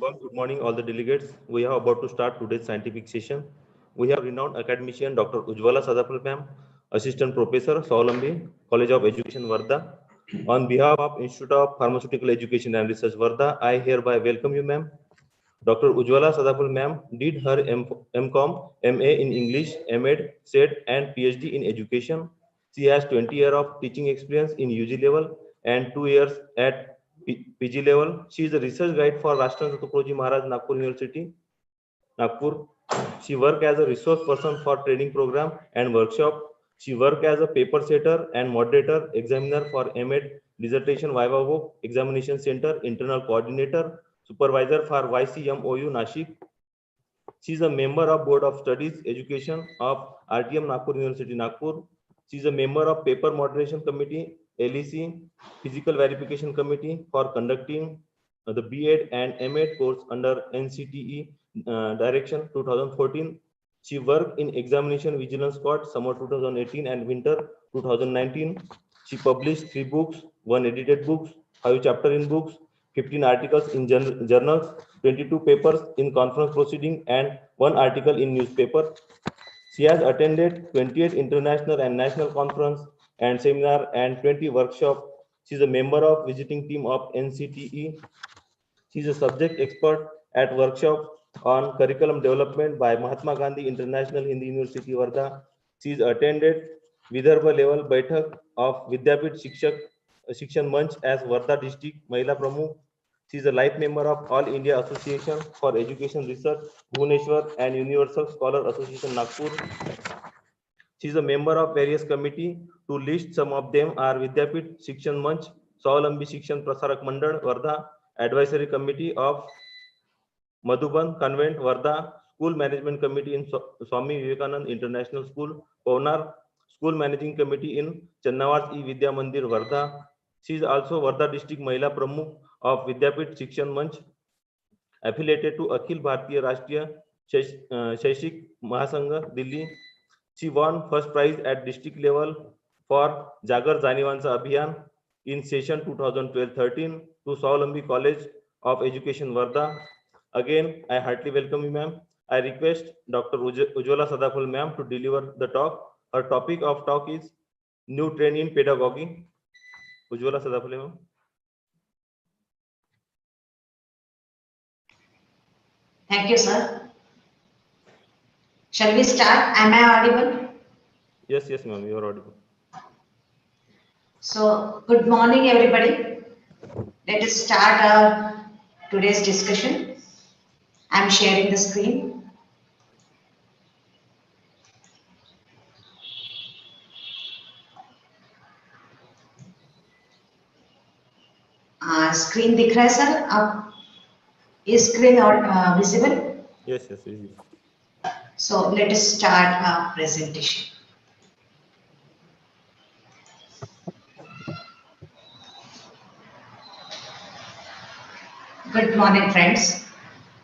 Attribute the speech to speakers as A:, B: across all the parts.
A: Good morning, all the delegates. We are about to start today's scientific session. We have renowned academician Dr. Ujjwala Sadapal ma'am, Assistant Professor, Swawalambi, College of Education, Varda. On behalf of Institute of Pharmaceutical Education and Research, Varda, I hereby welcome you, ma'am. Dr. Ujjwala Sadapal ma'am did her MCom, MA in English, MEd, SED, and PhD in Education. She has 20 years of teaching experience in UG level and 2 years at PG level. She is a research guide for Rashtranath Tukolji Maharaj Nagpur University, Nagpur. She worked as a resource person for training program and workshop. She worked as a paper setter and moderator, examiner for MEd, dissertation Viva book, examination center, internal coordinator, supervisor for YCMOU Nashik. She is a member of Board of Studies Education of RTM Nagpur University, Nagpur. She is a member of Paper Moderation Committee, LEC, Physical Verification Committee for conducting the B.Ed and M.Ed course under NCTE Direction 2014. She worked in Examination Vigilance Squad summer 2018 and winter 2019. She published 3 books, 1 edited books, 5 chapters in books, 15 articles in journals, 22 papers in conference proceeding, and 1 article in newspaper. She has attended 28 international and national conference and seminar and 20 workshops. She is a member of visiting team of NCTE. She is a subject expert at workshop on curriculum development by Mahatma Gandhi International Hindi University, Varda. She has attended Vidarbha level Baithak of Vidyapit Shikshan Manch as Varda District Mahila Pramukh. She is a life member of All India Association for Education Research, Bhubaneswar, and Universal Scholar Association, Nagpur. She is a member of various committees. To list some of them are Vidyapit Shikshan Manch, Swawalambi Shikshan Prasarak Mandal, Varda, Advisory Committee of Madhuban Convent, Varda, School Management Committee in Swami Vivekanand International School, Pawnar, School Managing Committee in Channawaz E-Vidya Mandir, Varda. She is also Varda District Mahila Pramukh of Vidyapit Shikshan Manch, affiliated to Akhil Bharatiya Rashtriya Shaishik Mahasangha, Delhi. She won first prize at district level for Jagar Janivansa Abhiyan in session 2012-13 to Swawalambi College of Education, Varda. Again, I heartily welcome you, ma'am. I request Dr. Ujjwala Sadapal ma'am to deliver the talk. Her topic of talk is New Trend in Pedagogy. Ujjwala Sadapal ma'am.
B: Thank you, sir. Shall we start? Am I audible?
A: Yes, ma'am, you are audible.
B: So, good morning, everybody. Let us start our today's discussion. I am sharing the screen. Screen दिख रहा है sir? आप is screen visible?
A: Yes, visible.
B: So let us start our presentation. Good morning, friends.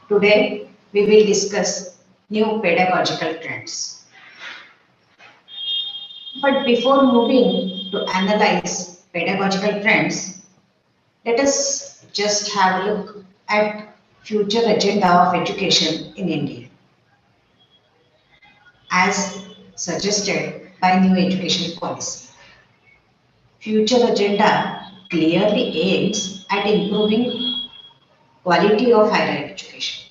B: Today we will discuss new pedagogical trends. But before moving to analyze pedagogical trends, let us just have a look at future agenda of education in India, as suggested by new education policy. future agenda clearly aims at improving quality of higher education.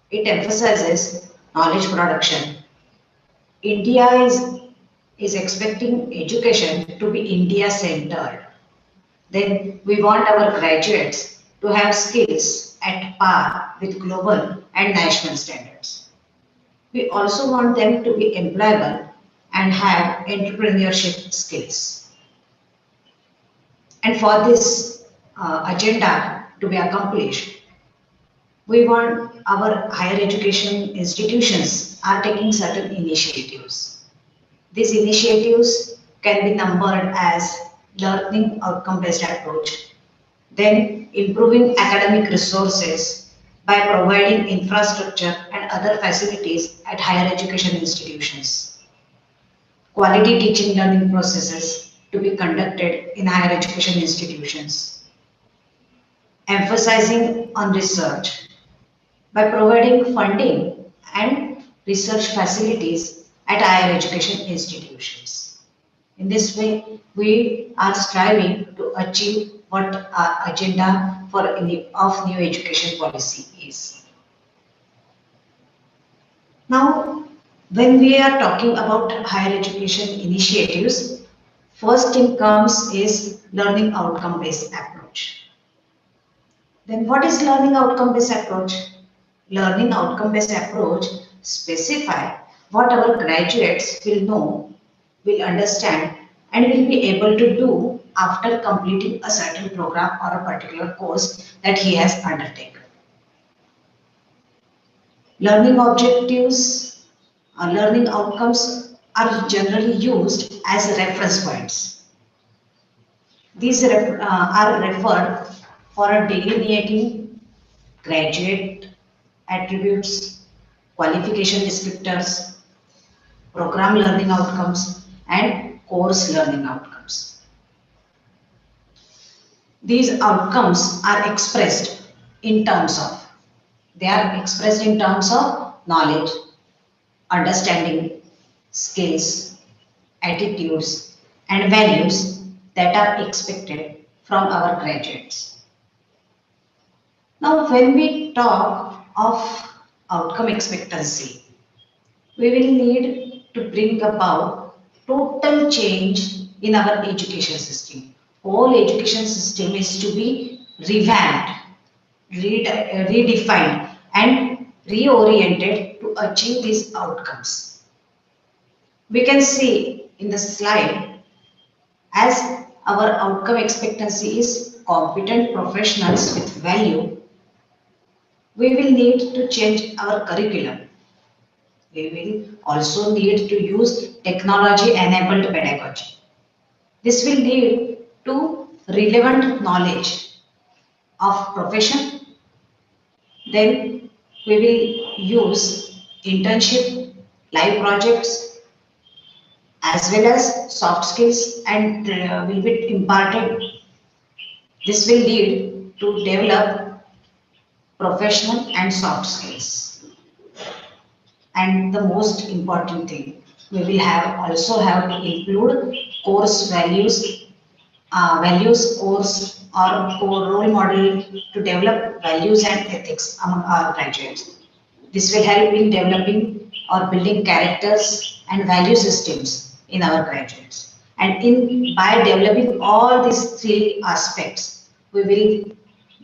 B: It emphasizes knowledge production. India is expecting education to be India centered. Then we want our graduates to have skills at par with global and national standards. We also want them to be employable and have entrepreneurship skills. And for this agenda to be accomplished, we want our higher education institutions are taking certain initiatives. These initiatives can be numbered as learning outcome based approach, then improving academic resources by providing infrastructure and other facilities at higher education institutions, quality teaching learning processes to be conducted in higher education institutions, emphasizing on research by providing funding and research facilities at higher education institutions. In this way, we are striving to achieve what our agenda of new education policy is. Now, when we are talking about higher education initiatives, first thing comes is learning outcome based approach. Then what is learning outcome based approach? Learning outcome based approach specify what our graduates will know, will understand, and will be able to do after completing a certain program or a particular course that he has undertaken. Learning objectives, learning outcomes are generally used as reference points. These are referred for delineating graduate attributes, qualification descriptors, program learning outcomes, and course learning outcomes. These outcomes are expressed in terms of, knowledge, understanding, skills, attitudes, and values that are expected from our graduates. Now, when we talk of outcome expectancy, we will need to bring about total change in our education system. Whole education system is to be revamped, redefined, and reoriented to achieve these outcomes. We can see in the slide, as our outcome expectancy is competent professionals with value, we will need to change our curriculum. We will also need to use technology-enabled pedagogy. This will lead to relevant knowledge of profession. Then we will use internship, live projects, as well as soft skills, and will be imparted. This will lead to develop professional and soft skills. And the most important thing, we will also have to include course values, course or core role model to develop values and ethics among our graduates. This will help in developing or building characters and value systems in our graduates. And by developing all these three aspects, we will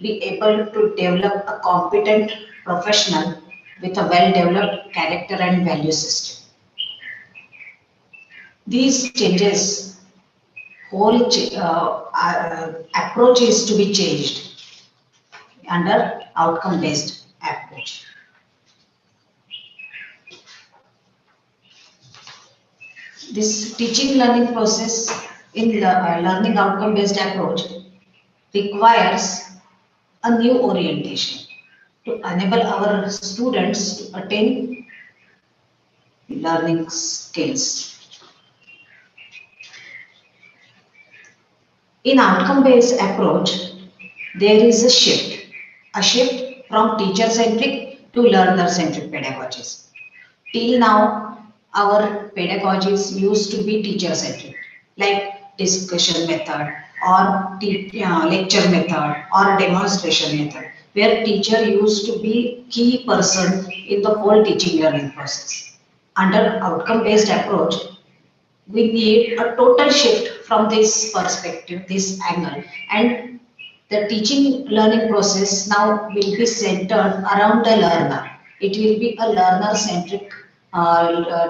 B: be able to develop a competent professional with a well-developed character and value system. These changes, whole approach is to be changed under outcome-based approach. This teaching learning process in learning outcome-based approach requires a new orientation to enable our students to attain learning skills. In outcome-based approach, there is a shift from teacher-centric to learner-centric pedagogies. Till now, our pedagogies used to be teacher-centric. Like discussion method or lecture method or demonstration method, where teacher used to be key person in the whole teaching learning process. Under outcome based approach, we need a total shift from this perspective, this angle, and the teaching learning process now will be centered around the learner. It will be a learner centric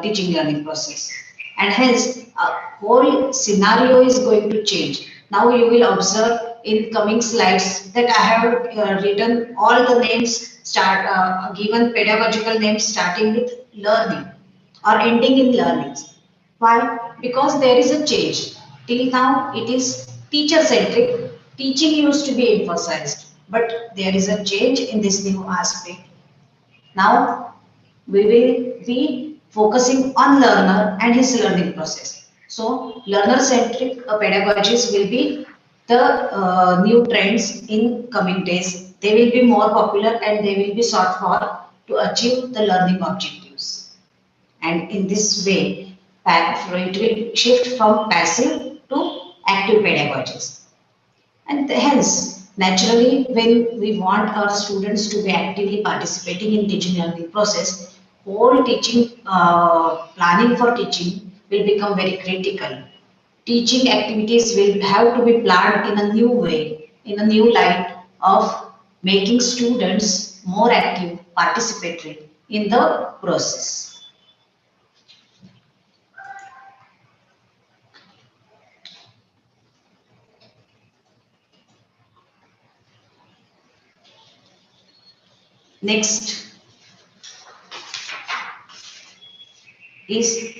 B: teaching learning process, and hence a whole scenario is going to change. Now you will observe in coming slides that I have written all the names given pedagogical names starting with learning or ending in learnings. Why? Because there is a change. Till now, it is teacher centric. Teaching used to be emphasized, but there is a change in this new aspect. Now, we will be focusing on learner and his learning process. So, learner centric pedagogies will be the new trends in coming days. They will be more popular and they will be sought for to achieve the learning objectives. And in this way, it will shift from passive to active pedagogies. And hence, naturally, when we want our students to be actively participating in teaching learning process, whole teaching, planning for teaching will become very critical. Teaching activities will have to be planned in a new way, in a new light of making students more active, participatory in the process. Next is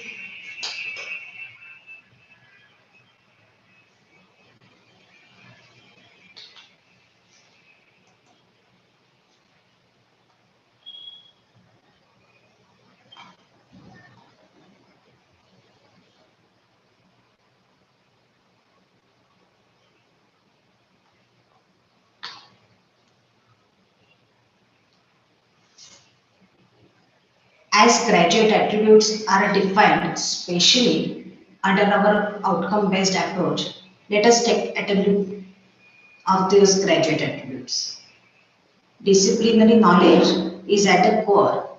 B: as graduate attributes are defined specially under our outcome based approach. Let us take a look of those graduate attributes. Disciplinary knowledge is at the core.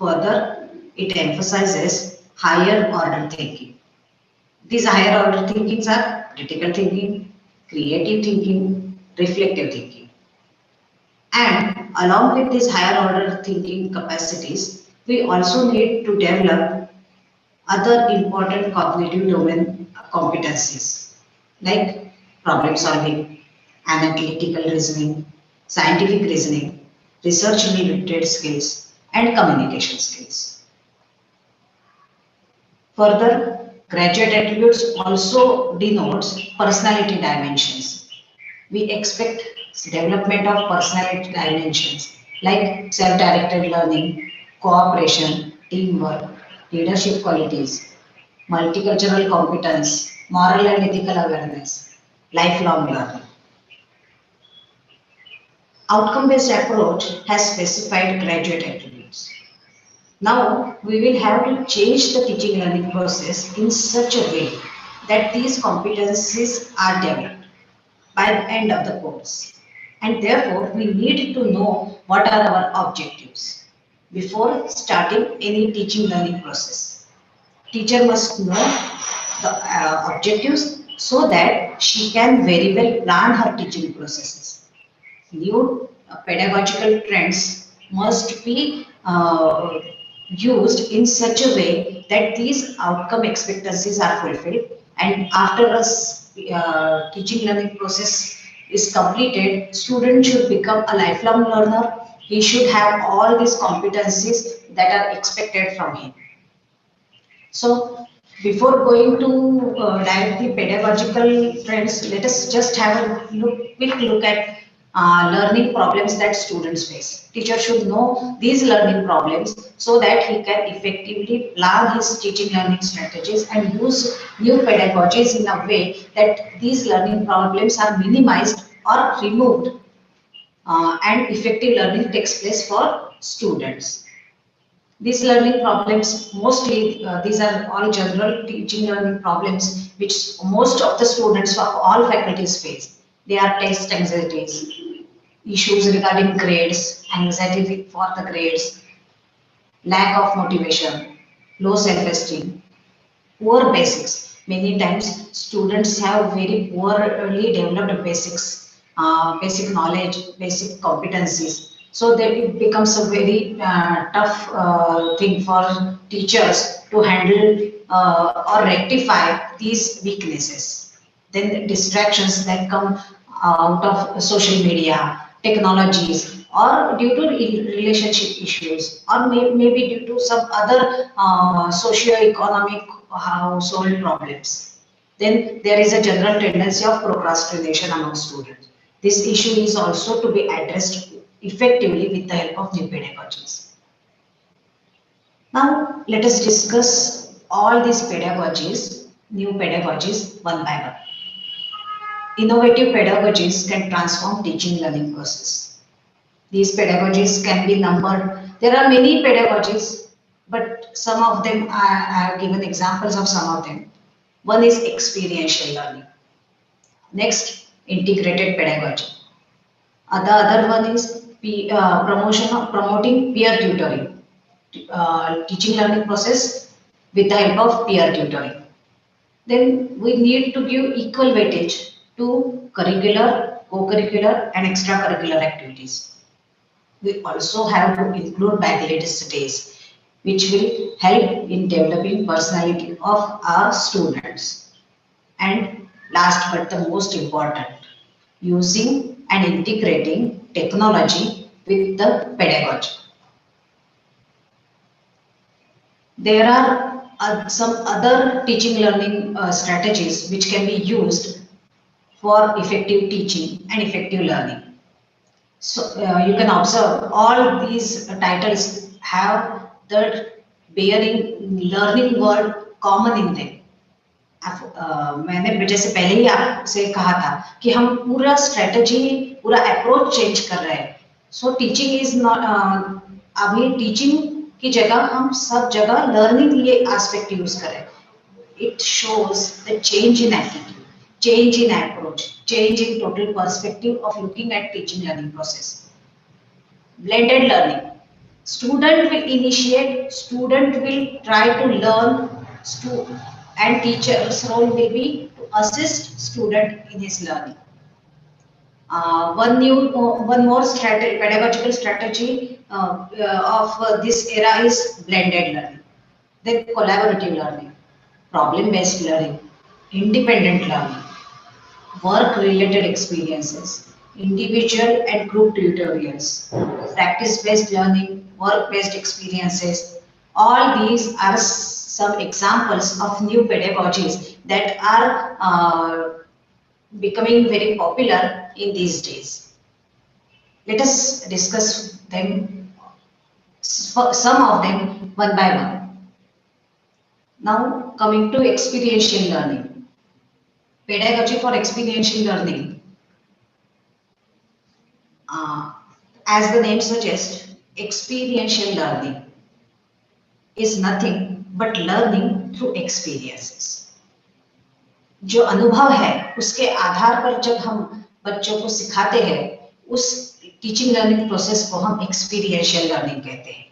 B: Further, it emphasizes higher order thinking. These higher order thinkings are critical thinking, creative thinking, reflective thinking. And along with these higher order thinking capacities, we also need to develop other important cognitive domain competencies like problem solving, analytical reasoning, scientific reasoning, research related skills, and communication skills. Further, graduate attributes also denotes personality dimensions. We expect development of personality dimensions like self-directed learning, cooperation, teamwork, leadership qualities, multicultural competence, moral and ethical awareness, lifelong learning. Outcome-based approach has specified graduate attributes. Now, we will have to change the teaching learning process in such a way that these competencies are developed by the end of the course. And therefore, we need to know what are our objectives before starting any teaching learning process. Teacher must know the objectives so that she can very well plan her teaching processes. New pedagogical trends must be used in such a way that these outcome expectancies are fulfilled, and after a teaching learning process is completed, student should become a lifelong learner. He should have all these competencies that are expected from him. So before going to directly pedagogical trends, let us just have a quick look at learning problems that students face. Teacher should know these learning problems so that he can effectively plan his teaching learning strategies and use new pedagogies in a way that these learning problems are minimized or removed and effective learning takes place for students. These learning problems, mostly these are all general teaching learning problems which most of the students of all faculties face. They are test anxieties, issues regarding grades, anxiety for the grades, lack of motivation, low self-esteem, poor basics. Many times students have very poorly developed basics, basic knowledge, basic competencies. So that it becomes a very tough thing for teachers to handle or rectify these weaknesses. Then distractions that come out of social media, technologies, or due to relationship issues, or maybe due to some other socio-economic household problems. Then there is a general tendency of procrastination among students. This issue is also to be addressed effectively with the help of new pedagogies. Now, let us discuss all these pedagogies, new pedagogies, one by one. Innovative pedagogies can transform teaching learning process. These pedagogies can be numbered. There are many pedagogies, but some of them I have given examples of some of them. One is experiential learning. Next, integrated pedagogy. The other one is promoting peer tutoring, teaching learning process with the help of peer tutoring. Then we need to give equal weightage to curricular, co-curricular and extracurricular activities. We also have to include backlist days, which will help in developing personality of our students. And last but the most important, using and integrating technology with the pedagogy. There are some other teaching learning strategies which can be used for effective teaching and effective learning. So you can observe all these titles have the bearing learning word common in them. मैंने जैसे पहले ही आपसे कहा था कि हम पूरा strategy पूरा अप्रोच चेंज कर रहे हैं. सो टीचिंग इज नॉट, अभी टीचिंग की जगह हम सब जगह लर्निंग ये एस्पेक्ट यूज करें. It shows the change in attitude, change in approach, change in total perspective of looking at teaching learning process. Blended learning. Student will initiate, student will try to learn, and teacher's role will be to assist student in his learning. One more strategy, pedagogical strategy of this era is blended learning. Then collaborative learning, problem-based learning, independent learning, work-related experiences, individual and group tutorials, practice-based learning, work-based experiences. All these are some examples of new pedagogies that are becoming very popular in these days. Let us discuss them, some of them one by one. Now coming to experiential learning. Pedagogy for experiential learning. As the name suggests, experiential learning is nothing but learning through experiences. जो अनुभव है उसके आधार पर जब हम बच्चों को सिखाते हैं, उस टीचिंग लर्निंग प्रोसेस को हम एक्सपीरियंशियल लर्निंग कहते हैं.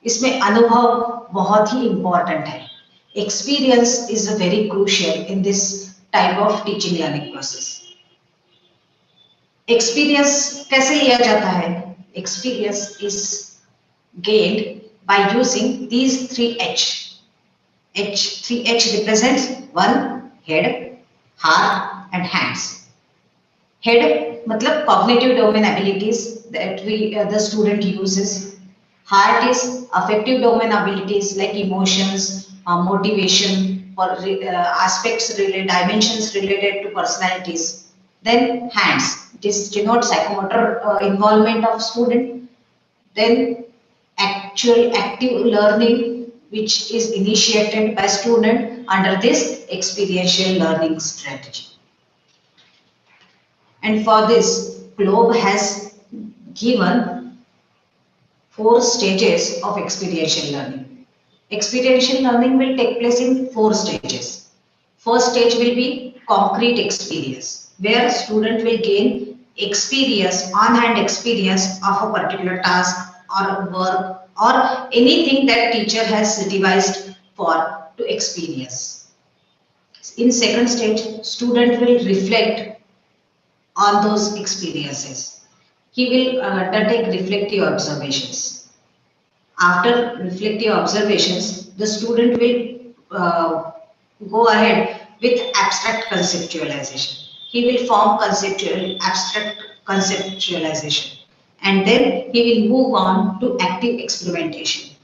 B: इसमें अनुभव बहुत ही इंपॉर्टेंट है. Experience is very crucial in this type of teaching learning process. Experience कैसे लिया जाता है? Experience is gained by using these 3H. 3H represents 1. Head, heart and hands. Head मतलब cognitive domain abilities that the student uses. Heart is affective domain abilities like emotions, motivation, or aspects related, dimensions related to personalities. Then hands, this denotes psychomotor involvement of student. Then actual active learning, which is initiated by student under this experiential learning strategy. And for this, Globe has given 4 stages of experiential learning. Experiential learning will take place in 4 stages. First stage will be concrete experience, where student will gain experience, on-hand experience of a particular task or work or anything that teacher has devised for to experience. In second stage, student will reflect on those experiences. He will undertake reflective observations. After reflective observations, the student will go ahead with abstract conceptualization. He will form abstract conceptualization, and then he will move on to active experimentation.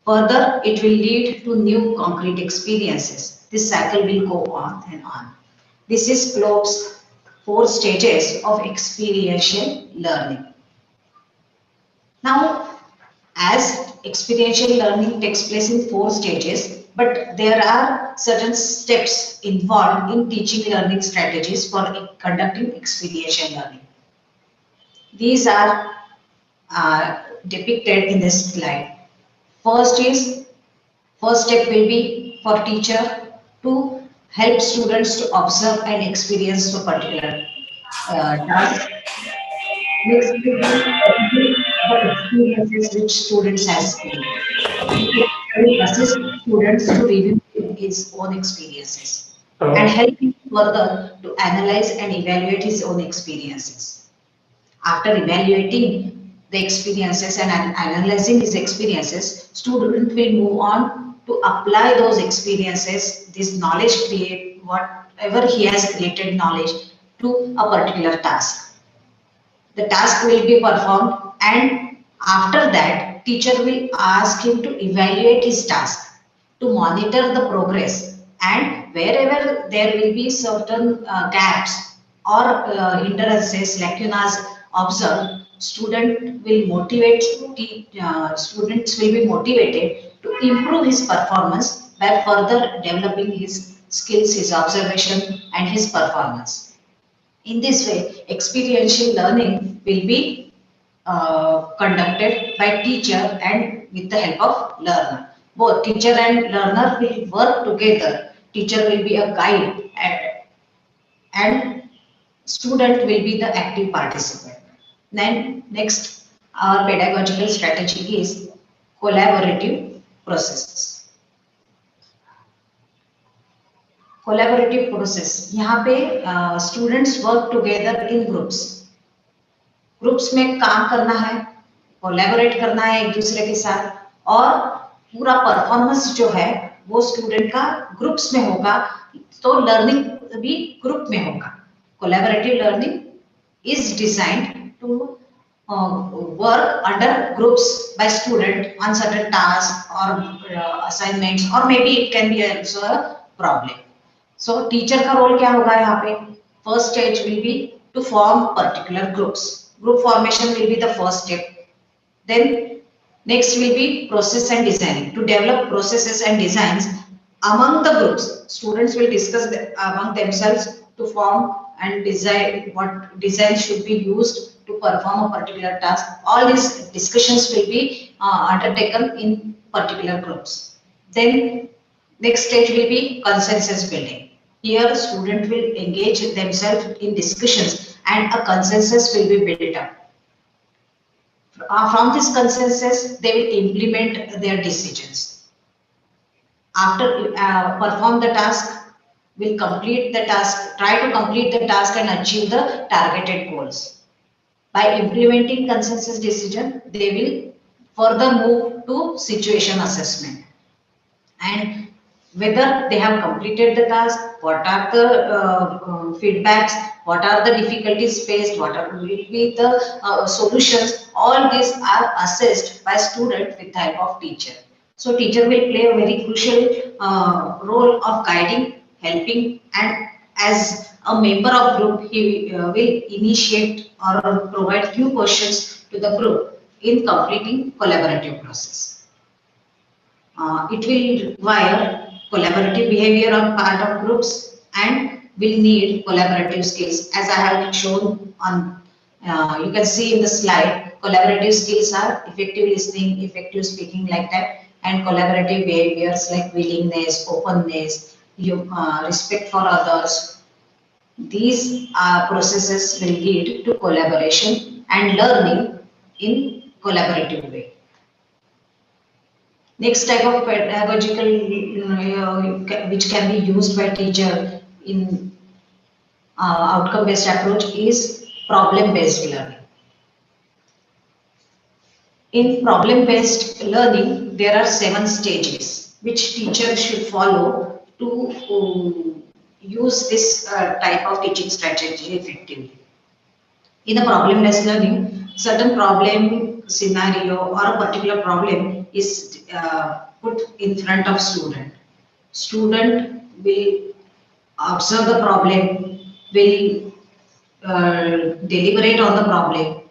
B: Further, it will lead to new concrete experiences. This cycle will go on and on. This is Globe's 4 stages of experiential learning. Now, as experiential learning takes place in 4 stages, but there are certain steps involved in teaching learning strategies for conducting experiential learning. These are depicted in this slide. First step will be for teacher to help students to observe and experience a particular task. Next will be review the experiences which students has gained. Teacher will assist students to review his own experiences and help him further to analyze and evaluate his own experiences. After evaluating the experiences and analyzing his experiences, student will move on to apply those experiences, this knowledge create whatever he has created knowledge to a particular task. The task will be performed, and after that teacher will ask him to evaluate his task, to monitor the progress, and wherever there will be certain gaps or hindrances, lacunas observed, students will be motivated to improve his performance by further developing his skills, his observation and his performance. In this way, experiential learning will be conducted by teacher and with the help of learner. Both teacher and learner will work together. Teacher will be a guide and student will be the active participant. Then next, our pedagogical strategy is collaborative processes. Collaborative process, यहाँ पे students work together in groups में काम करना है, collaborate करना है एक दूसरे के साथ, और पूरा परफॉर्मेंस जो है वो स्टूडेंट का ग्रुप्स में होगा, तो लर्निंग भी ग्रुप में होगा. Collaborative learning is designed to work under groups by student on certain tasks or assignments, or maybe it can be also a problem. So teacher का रोल क्या होगा यहाँ पे? First stage will be to form particular groups. Group formation will be the first step. Then next will be process and designing. To develop processes and designs among the groups, students will discuss among themselves to form and design what design should be used to perform a particular task. All these discussions will be undertaken in particular groups. Then next stage will be consensus building. Here student will engage themselves in discussions and a consensus will be built up. From this consensus they will implement their decisions. After perform the task, will complete the task, try to complete the task and achieve the targeted goals. By implementing consensus decision, they will further move to situation assessment and whether they have completed the task, what are the feedbacks, what are the difficulties faced, what will be the solutions. All these are assessed by student with the help of teacher. So teacher will play a very crucial role of guiding, helping, and as a member of group, he will initiate or provide few questions to the group in completing collaborative process. It will require collaborative behavior on part of groups and will need collaborative skills, as I have shown on You can see in the slide, collaborative skills are effective listening, effective speaking like that, and collaborative behaviors like willingness, openness, respect for others. These processes will lead to collaboration and learning in collaborative way. Next type of pedagogical which can be used by teacher in outcome based approach is problem based learning. In problem based learning, there are 7 stages which teacher should follow to use this type of teaching strategy effectively. In a problem based learning, certain problem scenario or a particular problem is put in front of student. Student will observe the problem, will deliberate on the problem,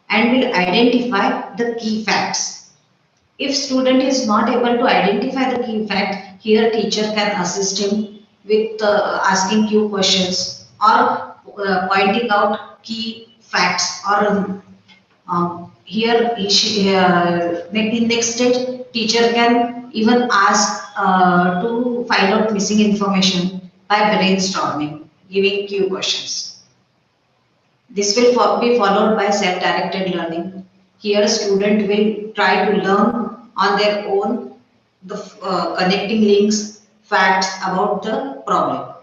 B: and will identify the key facts. If student is not able to identify the key fact, here teacher can assist him with asking few questions or pointing out key facts, or here in next stage teacher can even ask to find out missing information by brainstorming, giving few questions. This will be followed by self-directed learning. Here, a student will try to learn on their own the connecting links, facts about the problem.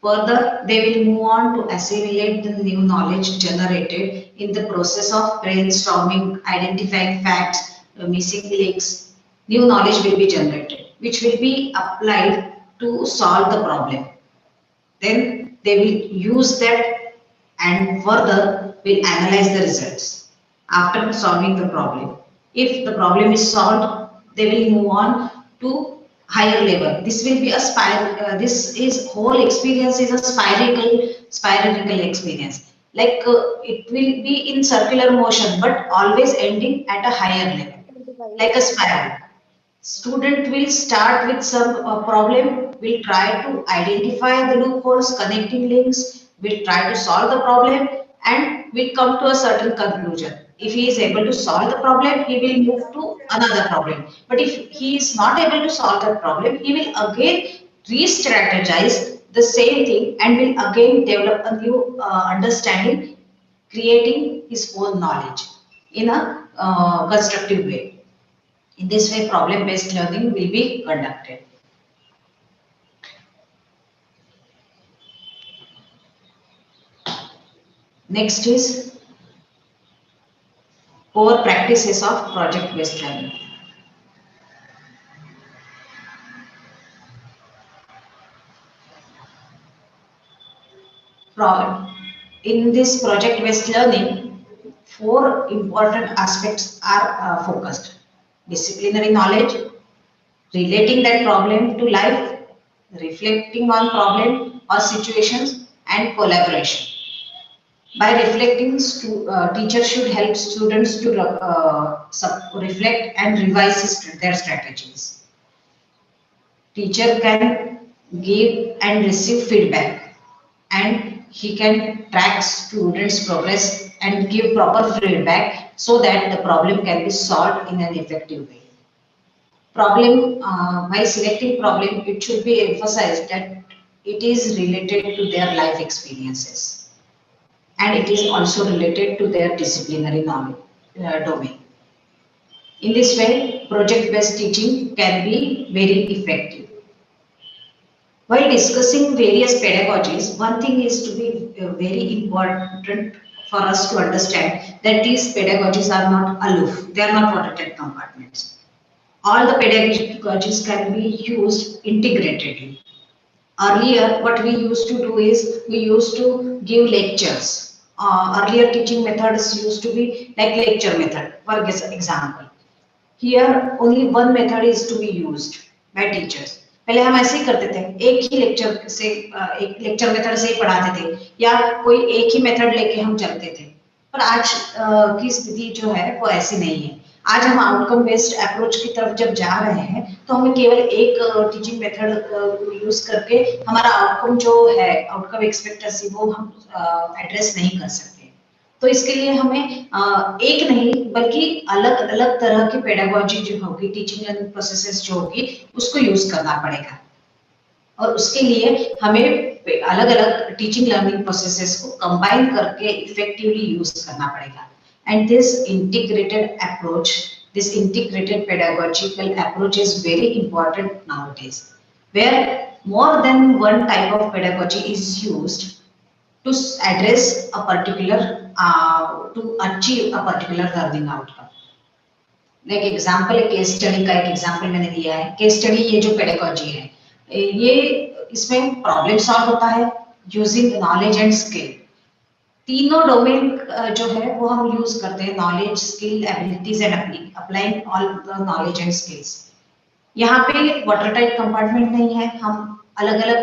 B: Further, they will move on to assimilate the new knowledge generated in the process of brainstorming, identifying facts, missing links. New knowledge will be generated, which will be applied to solve the problem. Then they will use that and further will analyze the results after solving the problem. If the problem is solved, they will move on to higher level. This will be a spiral. This is whole experience is a spiralical experience. Like it will be in circular motion, but always ending at a higher level, like a spiral. Student will start with some problem, will try to identify the loopholes, connecting links, will try to solve the problem, and will come to a certain conclusion. If he is able to solve the problem, he will move to another problem. But if he is not able to solve that problem, he will again re-strategize the same thing and will again develop a new understanding, creating his own knowledge in a constructive way. In this way, problem-based learning will be conducted. Next is core practices of project-based learning. In this project-based learning, 4 important aspects are focused. Disciplinary knowledge, relating that problem to life, reflecting on problem or situations, and collaboration. By reflecting, teachers should help students to reflect and revise their strategies. Teacher can give and receive feedback, and he can track students' progress and give proper feedback so that the problem can be solved in an effective way. By selecting problem, it should be emphasized that it is related to their life experiences, and it is also related to their disciplinary knowledge, domain. In this way, project-based teaching can be very effective. While discussing various pedagogies, one thing is to be very important for us to understand that these pedagogies are not aloof, they are not protected compartments. All the pedagogies can be used integratedly. Earlier, what we used to do is we used to give lectures. Earlier teaching methods used to be like lecture method, for example. Here, only one method is to be used by teachers. पहले हम ऐसे ही करते थे, एक ही lecture से एक lecture method से ही पढ़ाते थे या कोई एक ही मेथड लेके हम चलते थे. पर आज की स्थिति जो है वो ऐसी नहीं है. आज हम आउटकम बेस्ड अप्रोच की तरफ जब जा रहे हैं तो हमें केवल एक टीचिंग मेथड यूज करके हमारा आउटकम जो है आउटकम एक्सपेक्टेंसी वो हम एड्रेस नहीं कर सकते. तो इसके लिए हमें एक नहीं बल्कि अलग अलग तरह की पेडागोजी जो होगी, टीचिंग लर्निंग प्रोसेसेस जो होगी, उसको यूज करना पड़ेगा। और उसके लिए हमें अलग अलग टीचिंग लर्निंग प्रोसेसेस को कंबाइन करके इफेक्टिवली यूज करना पड़ेगा। And this integrated pedagogical approach is very important nowadays, where more than one type of pedagogy is used to address a particular to achieve a particular learning outcome. Like example, case study का एक example मैंने दिया है। Case study ये जो pedagogy है, ये इसमें प्रॉब्लम सॉल्व होता है यूजिंग नॉलेज एंड स्किल। तीनों डोमेन जो है वो हम यूज करते हैं, knowledge, skill, abilities and applying all the knowledge and skills. यहाँ पे वाटर टाइट कंपार्टमेंट नहीं है, हम अलग अलग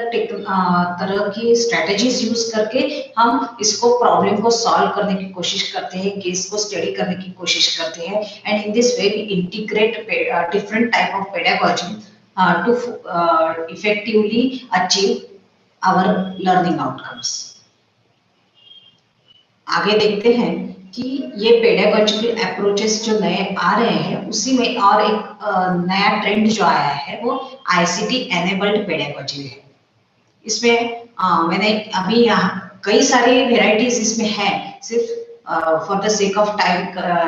B: तरह की स्ट्रेटेजीज यूज करके हम इसको प्रॉब्लम को सॉल्व करने की कोशिश करते हैं, केस को स्टडी करने की कोशिश करते हैं। And in this way we integrate different type of pedagogy to effectively achieve our learning outcomes. आगे देखते हैं कि ये पेडागोजिकल अप्रोचेस जो नए आ रहे हैं, उसी में और एक नया ट्रेंड जो आया है वो आईसीटी एनेबल्ड पेडागोजी है। इसमें मैंने अभी यहाँ कई सारी वेराइटीज इसमें है, सिर्फ for the sake of time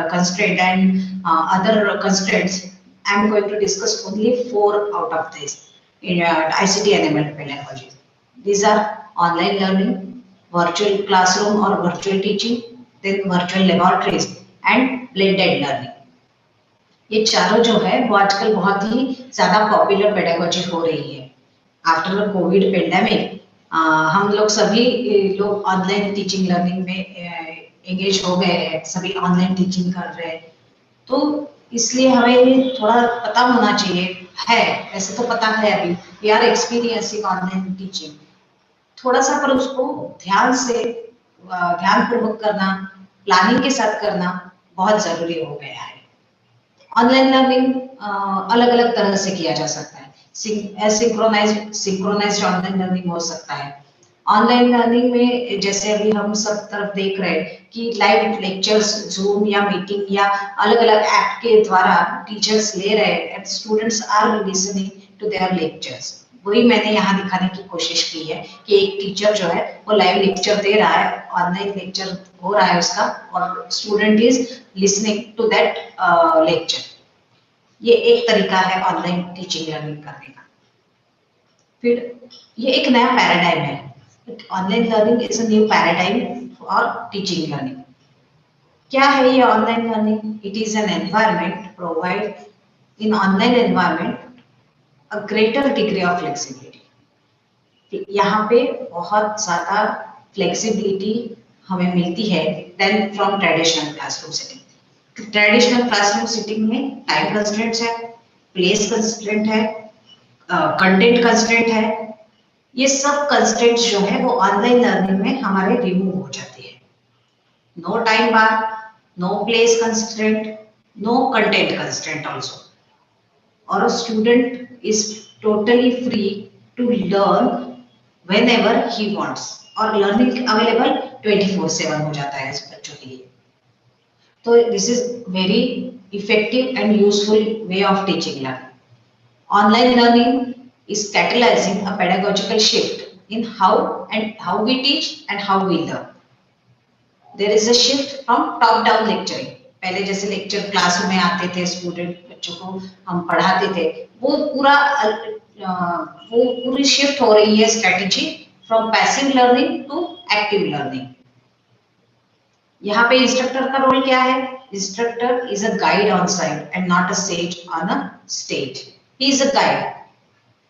B: constraint and other constraints I am going to discuss only 4 out of this in ICT enabled pedagogy. These are online learning, virtual classroom or virtual teaching, then virtual laboratories and blended learning. ये चारों जो है वो आजकल बहुत ही ज्यादा popular pedagogy हो रही है। आफ्टर कोविड पेंडेमिक हम लोग सभी लोग ऑनलाइन टीचिंग लर्निंग में एंगेज हो गए हैं, सभी ऑनलाइन टीचिंग कर रहे हैं। तो इसलिए हमें थोड़ा पता होना चाहिए, है ऐसे तो पता है अभी, we are experiencing online teaching, थोड़ा सा पर उसको ध्यान से ध्यानपूर्वक करना, प्लानिंग के साथ करना बहुत जरूरी हो गया है। ऑनलाइन लर्निंग अलग अलग तरह से किया जा सकता है। सिंक्रोनाइज्ड ऑनलाइन लर्निंग हो सकता है। ऑनलाइन लर्निंग में जैसे अभी हम सब तरफ देख रहे हैं कि लाइव लेक्चर्स जूम या मीटिंग या अलग अलग ऐप के द्वारा टीचर्स ले रहे हैं and students are listening to their lectures. वही मैंने यहाँ दिखाने की कोशिश की है कि एक टीचर जो है वो लाइव लेक्चर दे रहा है, ऑनलाइन लेक्चर हो रहा है उसका, और student is listening to that lecture. ये एक तरीका है ऑनलाइन टीचिंग लर्निंग करने का। फिर ये एक नया पैराडाइम है। Online learning is a new paradigm for teaching learning. क्या है ये online learning? It is an environment provide in online environment a greater degree of flexibility। यहाँ पे बहुत ज्यादा फ्लेक्सिबिलिटी हमें मिलती है then from traditional classroom setting. Traditional classroom setting में टाइम कंस्ट्रेंट्स है, प्लेस कंस्ट्रेंट है, कंटेंट कंस्ट्रेंट है। ये सब कंस्ट्रेंट्स जो है वो ऑनलाइन लर्निंग में हमारे रिमूव हो जाती है। No time bar, no place constraint, no content constraint also, or a student is totally free to learn whenever he wants, और learning available 24/7 हो जाता है इस बच्चों के लिए। तो this is very effective and useful way of teaching learning. Online learning is catalyzing a pedagogical shift in how we teach and how we learn. There is a shift from top down lecturing। पहले जैसे lecture classroom में आते थे, student बच्चों को हम पढ़ाते थे, वो पूरी शिफ्ट हो रही है strategy from passive learning to active learning. यहाँ पे इंस्ट्रक्टर का रोल क्या है? Instructor is a guide on side and not a sage on a stage. He is a guide.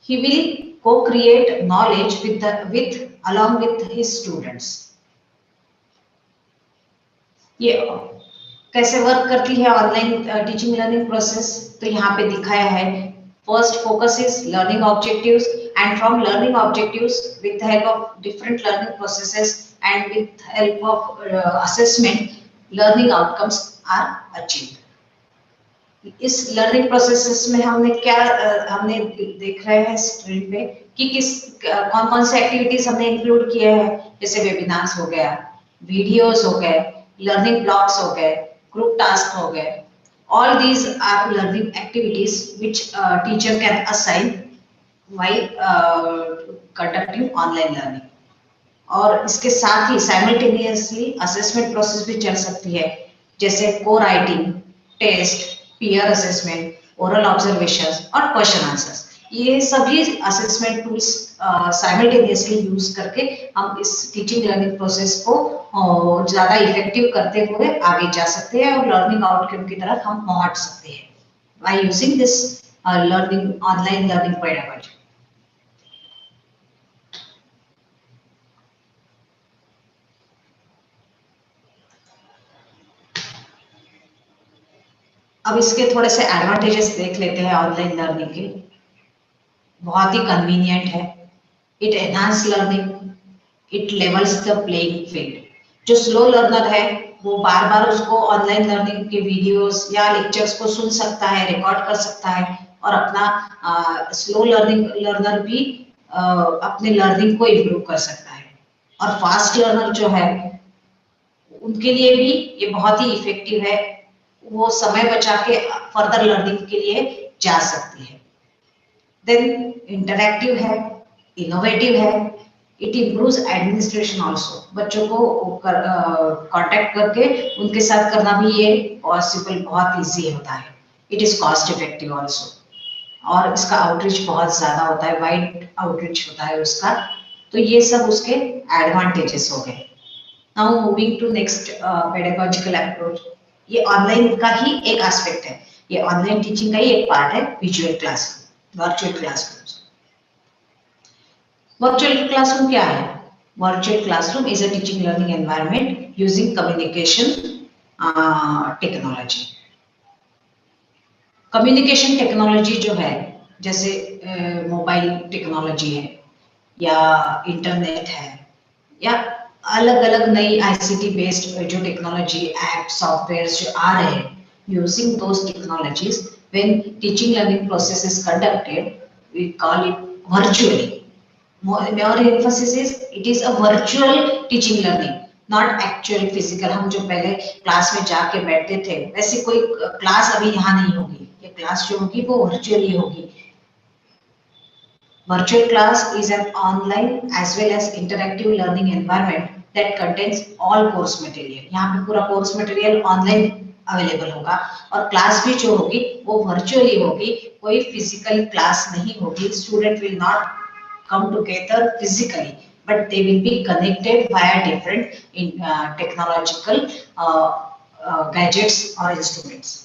B: He will co-create knowledge along with his students। ये कैसे work करती है online teaching learning process? तो यहाँ पे दिखाया है। First focus is learning objectives, and from learning objectives with the help of different learning processes and with help of assessment learning outcomes are achieved. इस लर्निंग प्रोसेसेस में हमने देख रहे हैं स्क्रीन पे कि कौन कौन से एक्टिविटीज हमने इंक्लूड किए हैं, जैसे वेबिनार्स हो गया, वीडियोस हो गए, लर्निंग ब्लॉक्स हो गए, ग्रुप टास्क हो गए, all these are learning activities which teacher can assign while conducting online learning. और इसके साथ ही साइमल्टेनियसली असेसमेंट प्रोसेस भी चल सकती है, जैसे को writing, test, peer assessment, oral observations और क्वेश्चन आंसर्स। ये सभी असेसमेंट टूल्स साइमल्टेनियसली यूज करके हम इस टीचिंग लर्निंग प्रोसेस को ज्यादा इफेक्टिव करते हुए आगे जा सकते हैं और लर्निंग आउटकम की तरफ हम पहुंच सकते हैं by using this learning online learning pedagogy. अब इसके थोड़े से एडवांटेजेस देख लेते हैं ऑनलाइन लर्निंग के। बहुत ही कन्वीनियंट है, it enhance learning, it levels the playing field. जो स्लो लर्नर है वो बार बार उसको ऑनलाइन लर्निंग के वीडियोस या लेक्चर्स को सुन सकता है, रिकॉर्ड कर सकता है और अपना स्लो लर्निंग लर्नर भी अपने लर्निंग को इम्प्रूव कर सकता है। और फास्ट लर्नर जो है उनके लिए भी ये बहुत ही इफेक्टिव है, वो समय बचा के फर्दर लर्निंग के लिए जा सकती है। देन इंटरैक्टिव है, इनोवेटिव है, इट इम्प्रूव्स एडमिनिस्ट्रेशन आल्सो। बच्चों को कांटेक्ट करके उनके साथ करना भी ये पॉसिबल बहुत इजी होता है। It is cost effective also और इसका आउटरीच बहुत ज्यादा होता है, वाइड आउटरीच होता है उसका। तो ये सब उसके एडवांटेजेस हो गए। Now moving to next pedagogical approach. ये ऑनलाइन का ही एक एस्पेक्ट है, ये ऑनलाइन टीचिंग का ही एक पार्ट है, visual classroom, virtual classroom. Virtual classroom क्या है? Virtual classroom is a teaching learning environment using communication technology. Communication technology जो है, जैसे मोबाइल टेक्नोलॉजी है या इंटरनेट है या अलग अलग नई आईसीटी बेस्ड जो टेक्नोलॉजी ऐप सॉफ्टवेयर्स जो आ रहे हैं, using those technologies when teaching learning process is conducted we call it virtually. More emphasis is it is a virtual teaching learning, not actual physical. हम जो पहले क्लास में जाके बैठते थे वैसे कोई क्लास अभी यहाँ नहीं होगी, ये क्लास जो होगी वो वर्चुअली होगी। Virtual class is an online as well as interactive learning environment that contains all course material. यहाँ पे पूरा course material online available होगा और class भी जो होगी वो virtually होगी, कोई physical class नहीं होगी। Student will not come together physically, but they will be connected via different technological gadgets or instruments.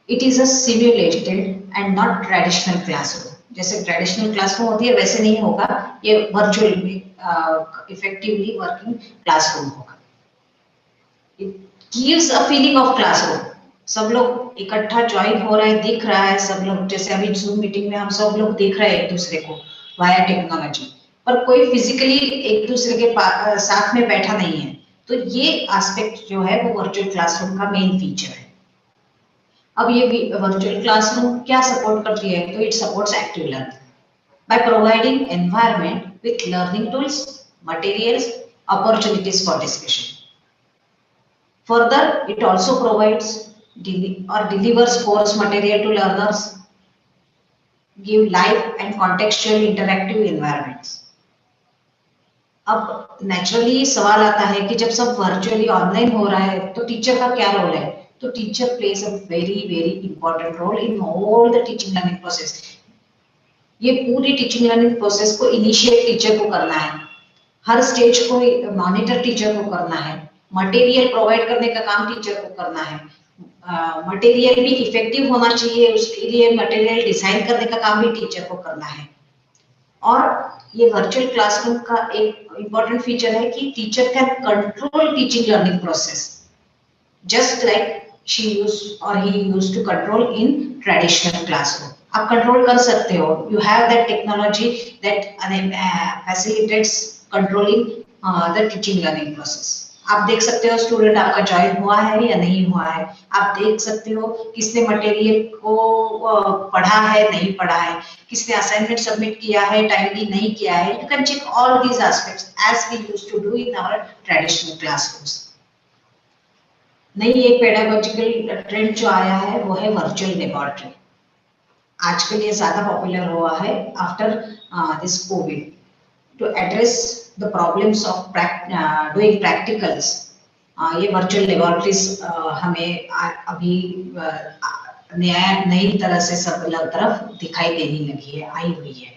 B: It is a simulated and not traditional classroom. जैसे ट्रेडिशनल क्लासरूम होती है वैसे नहीं होगा, ये वर्चुअल इफेक्टिवली वर्किंग क्लासरूम होगा। It gives a feeling of classroom. सब लोग इकट्ठा ज्वाइन हो रहे हैं, दिख रहा है सब लोग, जैसे अभी जूम मीटिंग में हम सब लोग दिख रहे हैं एक दूसरे को वाया टेक्नोलॉजी, पर कोई फिजिकली एक दूसरे के साथ में बैठा नहीं है। तो ये एस्पेक्ट जो है वो वर्चुअल क्लासरूम का मेन फीचर है। अब ये वर्चुअल क्लासरूम क्या सपोर्ट करती है? तो it supports active learning by providing environment with learning tools, materials, opportunities for discussion. Further it also provides or delivers course material to learners, give live and contextual interactive environments. अब naturally सवाल आता है कि जब सब virtually online हो रहा है तो टीचर का क्या रोल है? तो teacher plays a very very important role in all the teaching learning process. ये पूरी टीचिंग लर्निंग प्रोसेस को इनिशिएट टीचर को करना है, हर स्टेज को मॉनिटर टीचर को करना है, मटेरियल प्रोवाइड करने का काम टीचर को करना है, मटेरियल भी इफेक्टिव होना चाहिए, उसके लिए मटेरियल डिजाइन करने का काम भी टीचर को करना है। और ये वर्चुअल क्लासरूम का एक इंपॉर्टेंट फीचर है कि teacher can control teaching learning process just like she used or he used to control in traditional classroom. आप कंट्रोल कर सकते हो, you have that technology that facilitates controlling the teaching learning process. आप देख सकते हो स्टूडेंट आपका join हुआ है या नहीं हुआ है, आप देख सकते हो किसने मटेरियल को पढ़ा है नहीं पढ़ा है, किसने असाइनमेंट सबमिट किया है टाइमली नहीं किया है। You can check all these aspects as we used to do in our traditional classrooms. नई एक पेडागोजिकल ट्रेंड जो आया है वो है वर्चुअल लेबोरेटरी। आजकल ये ज्यादा पॉपुलर हुआ है after this covid to address the problems of doing practicals. ये वर्चुअल लेबोरेटरीज हमें अभी नया नई तरह से सब तरफ दिखाई देने लगी है, आई हुई है।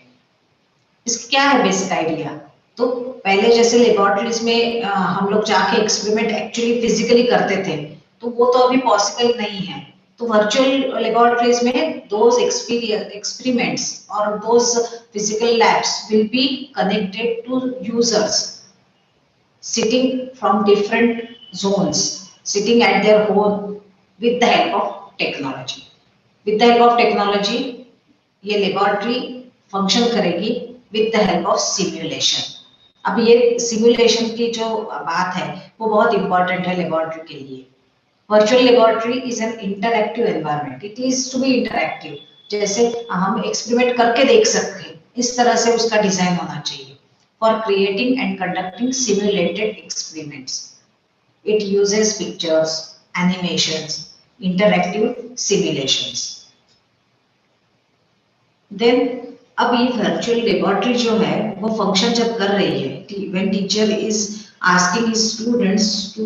B: इसका क्या है बेसिक आइडिया? तो पहले जैसे लेबोरेटरीज में हम लोग जाके एक्सपेरिमेंट एक्चुअली फिजिकली करते थे, तो वो तो अभी पॉसिबल नहीं है। तो वर्चुअल लेबोरेटरीज में दोज एक्सपेरिमेंट्स और those physical labs will be connected to users sitting from different zones, sitting at their home with the help of technology. With the help of technology, ये laboratory function करेगी with the help of simulation. अब ये simulation की जो बात है वो बहुत इंपॉर्टेंट है लेबोरेटरी के लिए। Virtual laboratory is an interactive environment, it is to be interactive. जैसे हम एक्सपेरिमेंट करके देख सकते हैं, इस तरह से उसका डिजाइन होना चाहिए। For creating and conducting simulated experiments, it uses pictures, animations, interactive simulations. Then अब ये वर्चुअल लेबोरेटरी जो है वो फंक्शन जब कर रही है, when teacher is asking his students to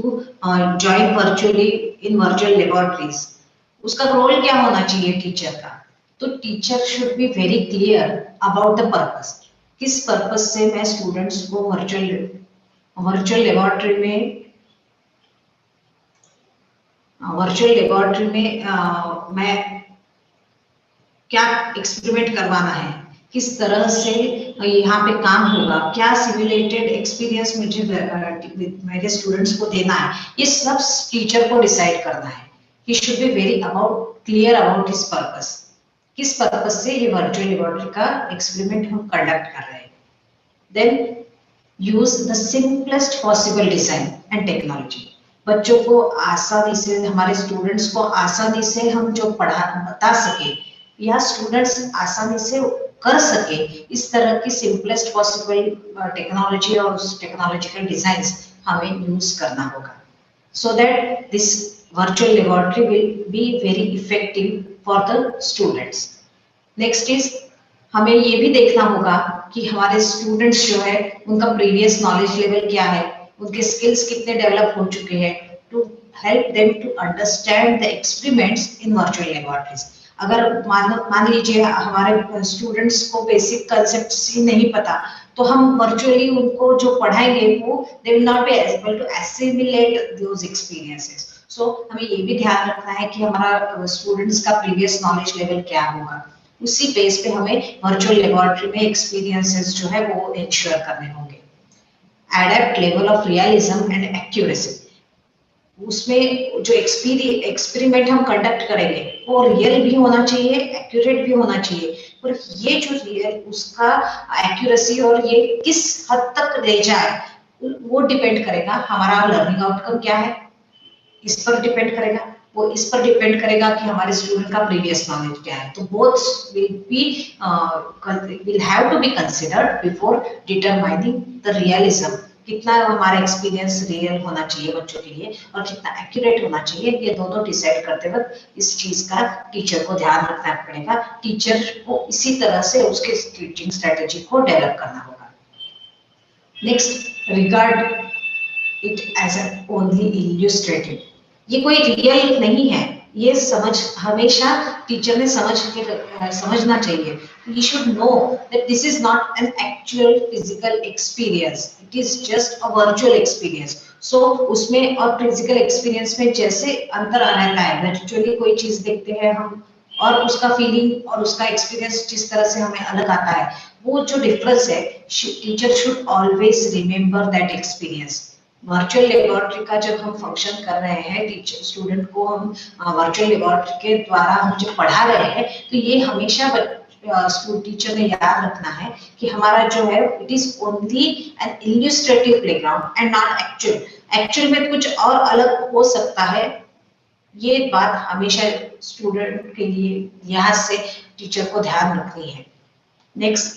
B: join virtually in virtual laboratories, उसका रोल क्या होना चाहिए टीचर का? तो teacher should be very clear about the purpose. किस पर्पस से मैं स्टूडेंट्स को वर्चुअल लेबोरेटरी में मैं क्या एक्सपेरिमेंट करवाना है, किस तरह से यहाँ पे काम होगा, क्या सिमुलेटेड एक्सपीरियंस मुझे मेरे स्टूडेंट्स को देना है, ये सब टीचर को डिसाइड करना है। He should be very clear about his purpose. किस पर्पस से ये वर्चुअल लेबोरेटरी का एक्सपेरिमेंट हम कंडक्ट कर रहे हैं। Then use the simplest possible design and technology. बच्चों को आसानी से, हमारे स्टूडेंट्स को आसानी से हम जो बता सके या स्टूडेंट्स आसानी से कर सके, इस तरह की सिंपलेस्ट पॉसिबल टेक्नोलॉजी और उस टेक्नोलॉजिकल डिजाइंस हमें यूज करना होगा, so that this virtual laboratory will be very effective for the students. Next is, हमें ये भी देखना होगा कि हमारे स्टूडेंट्स जो है उनका प्रीवियस नॉलेज लेवल क्या है, उनके स्किल्स कितने डेवलप हो चुके हैं, to help them to understand the experiments in virtual laboratories. अगर मान लीजिए हमारे स्टूडेंट्स को बेसिक कंसेप्ट्स ही नहीं पता, तो हम वर्चुअली उनको जो पढ़ाएंगे वो they will not be able to assimilate those experiences. So हमें ये भी ध्यान रखना है कि हमारा स्टूडेंट्स का प्रीवियस नॉलेज लेवल क्या होगा, उसी बेस पे हमें वर्चुअल लेबोरेटरी में एक्सपीरियंसेस जो है वो इंश्योर करने होंगे। Adept level of realism and accuracy. उसमें जो एक्सपेरिमेंट हम कंडक्ट करेंगे वो रियल भी होना चाहिए, एक्यूरेट भी होना चाहिए, पर ये जो रियल उसका एक्यूरेसी और ये किस हद तक ले जाए वो डिपेंड करेगा। हमारा लर्निंग आउटकम क्या है इस पर डिपेंड करेगा, वो इस पर डिपेंड करेगा कि हमारे स्टूडेंट का प्रीवियस नॉलेज क्या है। तो both will have to be considered before determining the realism. कितना हमारा एक्सपीरियंस रियल होना चाहिए बच्चों के लिए और कितना एक्यूरेट होना चाहिए, ये दोनों डिसाइड करते वक्त इस चीज का टीचर को ध्यान रखना पड़ेगा। टीचर को इसी तरह से उसके टीचिंग स्ट्रेटेजी को डेवलप करना होगा। Next, regard it as only illustrative. ये कोई रियल नहीं है, ये हमेशा टीचर ने समझना चाहिए। You should know that this is not an actual physical experience, it is just a virtual experience. So उसमें और physical experience में जैसे अंतर रहता है, virtually कोई चीज देखते हैं हम और उसका फीलिंग और उसका एक्सपीरियंस जिस तरह से हमें अलग आता है, वो जो डिफरेंस है, teacher should always remember that experience. Virtual laboratory का जब हम फंक्शन कर रहे हैं, टीचर स्टूडेंट को हम वर्चुअल लेबोरेटरी के द्वारा हम जो पढ़ा रहे हैं, तो ये हमेशा स्कूल टीचर ने याद रखना है कि हमारा जो है it is only an illustrative playground and not actual. Actual में कुछ और अलग हो सकता है, ये बात हमेशा स्टूडेंट के लिए यहाँ से टीचर को ध्यान रखनी है। Next,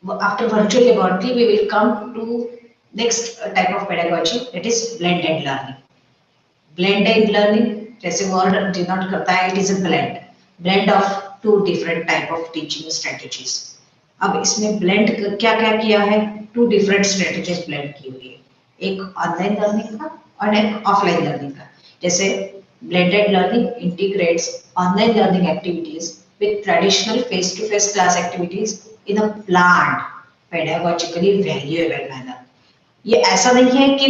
B: after virtual laboratory we will come to next type of pedagogy, that is blended learning. Blended learning, जैसे वर्ड डिनोट करता है, it is a blend of two different type of teaching strategies. अब इसमें blend क्या क्या किया है, to different strategies blend की हुई है, एक ऑनलाइन लर्निंग का और एक ऑफलाइन लर्निंग का। जैसे blended learning integrates online learning activities with traditional face-to-face class activities in a planned, pedagogically valuable manner. ये ऐसा नहीं है कि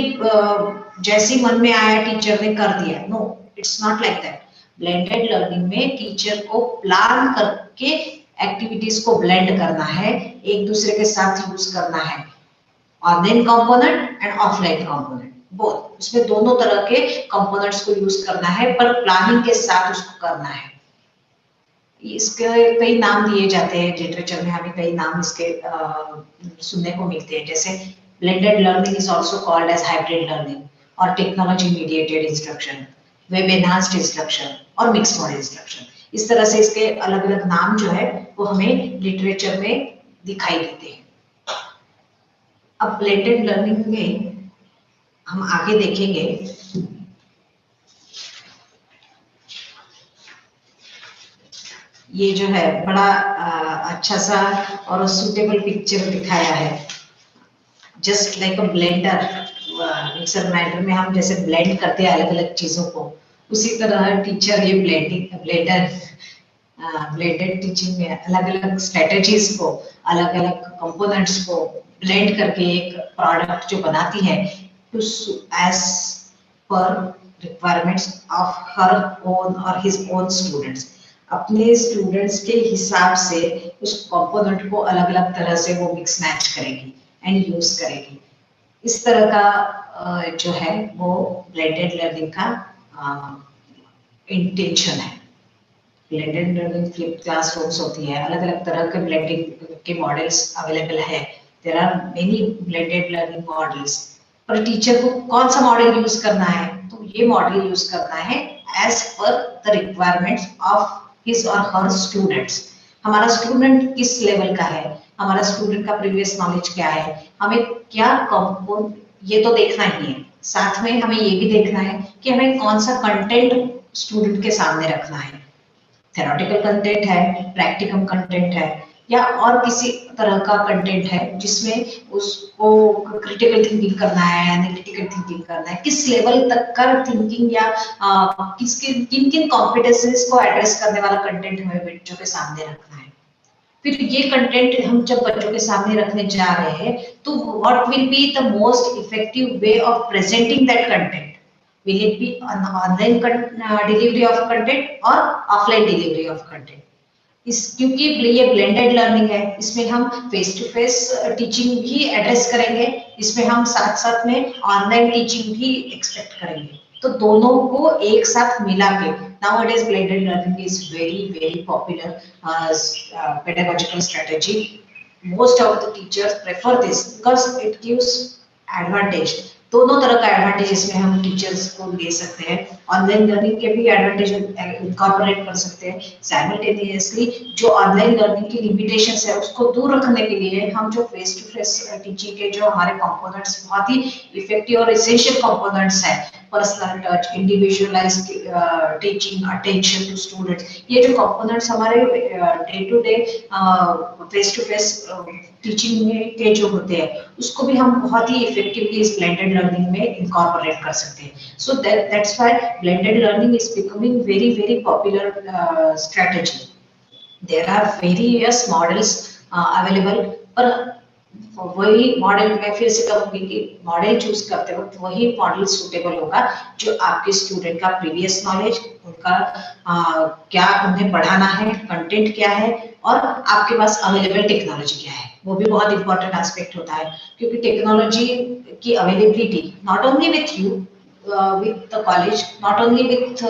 B: जैसे मन में आया टीचर ने कर दिया, no, it's not like that. Blended learning में टीचर को प्लान करके एक्टिविटीज को ब्लेंड करना है, एक दूसरे के साथ यूज करना है, online component and offline component both, उसमें दोनों तरह के कंपोनेंट्स को यूज करना है, पर प्लानिंग के साथ उसको करना है। इसके कई नाम दिए जाते हैं लिटरेचर में, हमें कई नाम इसके सुनने को मिलते हैं, जैसे blended learning is also called as hybrid learning और technology mediated instruction, web enhanced instruction और मिक्स्ड मॉडल इंस्ट्रक्शन। इस तरह से इसके अलग अलग नाम जो है वो हमें लिटरेचर में दिखाई देते हैं। अब ब्लेंडेड लर्निंग में हम आगे देखेंगे, ये जो है बड़ा अच्छा सा और सुटेबल पिक्चर दिखाया है, just like a blender. Mixer grinder में हम जैसे ब्लेंड करते हैं अलग अलग चीजों को, उसी तरह टीचर ये ब्लेंडेड टीचिंग में अलग अलग स्ट्रेटेजीज को, अलग अलग कंपोनेंट्स को ब्लेंड करके एक प्रोडक्ट जो बनाती है, to as per requirements of her own और हिज ओन स्टूडेंट्स, अपने स्टूडेंट्स के हिसाब से उस कंपोनेंट को अलग अलग तरह से वो मिक्स मैच करेगी एंड यूज करेगी। इस तरह का जो है वो ब्लेंडेड लर्निंग का इंटेंशन है। ब्लेंडेड लर्निंग फ्लिप क्लासरूम्स होती है, अलग अलग तरह के ब्लेंडिंग के मॉडल्स अवेलेबल है, there are many blended learning models. पर टीचर को कौन सा मॉडल यूज करना है, तो ये मॉडल यूज करना है as per the requirements of his और हर स्टूडेंट्स। हमारा स्टूडेंट किस लेवल का है, हमारा स्टूडेंट का प्रीवियस नॉलेज क्या है, हमें क्या कंपोनेंट, ये तो देखना ही है, साथ में हमें ये भी देखना है कि हमें कौन सा कंटेंट स्टूडेंट के सामने रखना है, थेरोटिकल कंटेंट है, प्रैक्टिकम कंटेंट है, या और किसी तरह का कंटेंट है जिसमें उसको क्रिटिकल थिंकिंग करना है, एनालिटिकल थिंकिंग करना है, किस लेवल तक का थिंकिंग या किसके किन किन कॉम्पिटेंसीज को एड्रेस करने वाला कंटेंट हमें बच्चों के सामने रखना है। फिर ये कंटेंट हम जब बच्चों के सामने रखने जा रहे हैं, तो what will be the most effective way of presenting that content, will it be an online delivery of content or offline delivery of content। इस क्योंकि ये ब्लेंडेड लर्निंग है, इसमें हम फेस टू फेस टीचिंग भी एड्रेस करेंगे, इसमें हम साथ साथ में ऑनलाइन टीचिंग भी एक्सपेक्ट करेंगे, तो दोनों को एक साथ मिला के nowadays blended learning is very popular pedagogical strategy। most of the teachers prefer this because it gives advantage, दोनों तरह का एडवांटेज इसमें हम टीचर्स को ले सकते हैं, ऑनलाइन लर्निंग के भी एडवांटेज इनकॉर्पोरेट कर सकते हैं साइमल्टेनियसली। जो ऑनलाइन लर्निंग की लिमिटेशंस है उसको दूर रखने के लिए हम जो फेस टू फेस टीचिंग के जो हमारे कंपोनेंट्स बहुत ही इफेक्टिव और एसेंशियल कंपोनेंट्स हैं, personal touch, individualized teaching, attention to students, ये जो कंपोनेंट्स हमारे day to day face to face teaching के जो होते हैं उसको भी हम बहुत ही इफेक्टिवली इस ब्लेंडेड लर्निंग में इनकॉर्पोरेट कर सकते हैं। So that's why blended learning is becoming very popular strategy. There are various models available, पर वही मॉडल मैं फिर से कहूंगी कि मॉडल चूज करते वक्त वही मॉडल सुटेबल होगा जो आपके स्टूडेंट का प्रीवियस नॉलेज, उनका क्या उन्हें पढ़ाना है, कंटेंट क्या है, और आपके पास अवेलेबल टेक्नोलॉजी क्या है, वो भी बहुत इंपॉर्टेंट एस्पेक्ट होता है। क्योंकि टेक्नोलॉजी की availability not only with you, with the college, not only with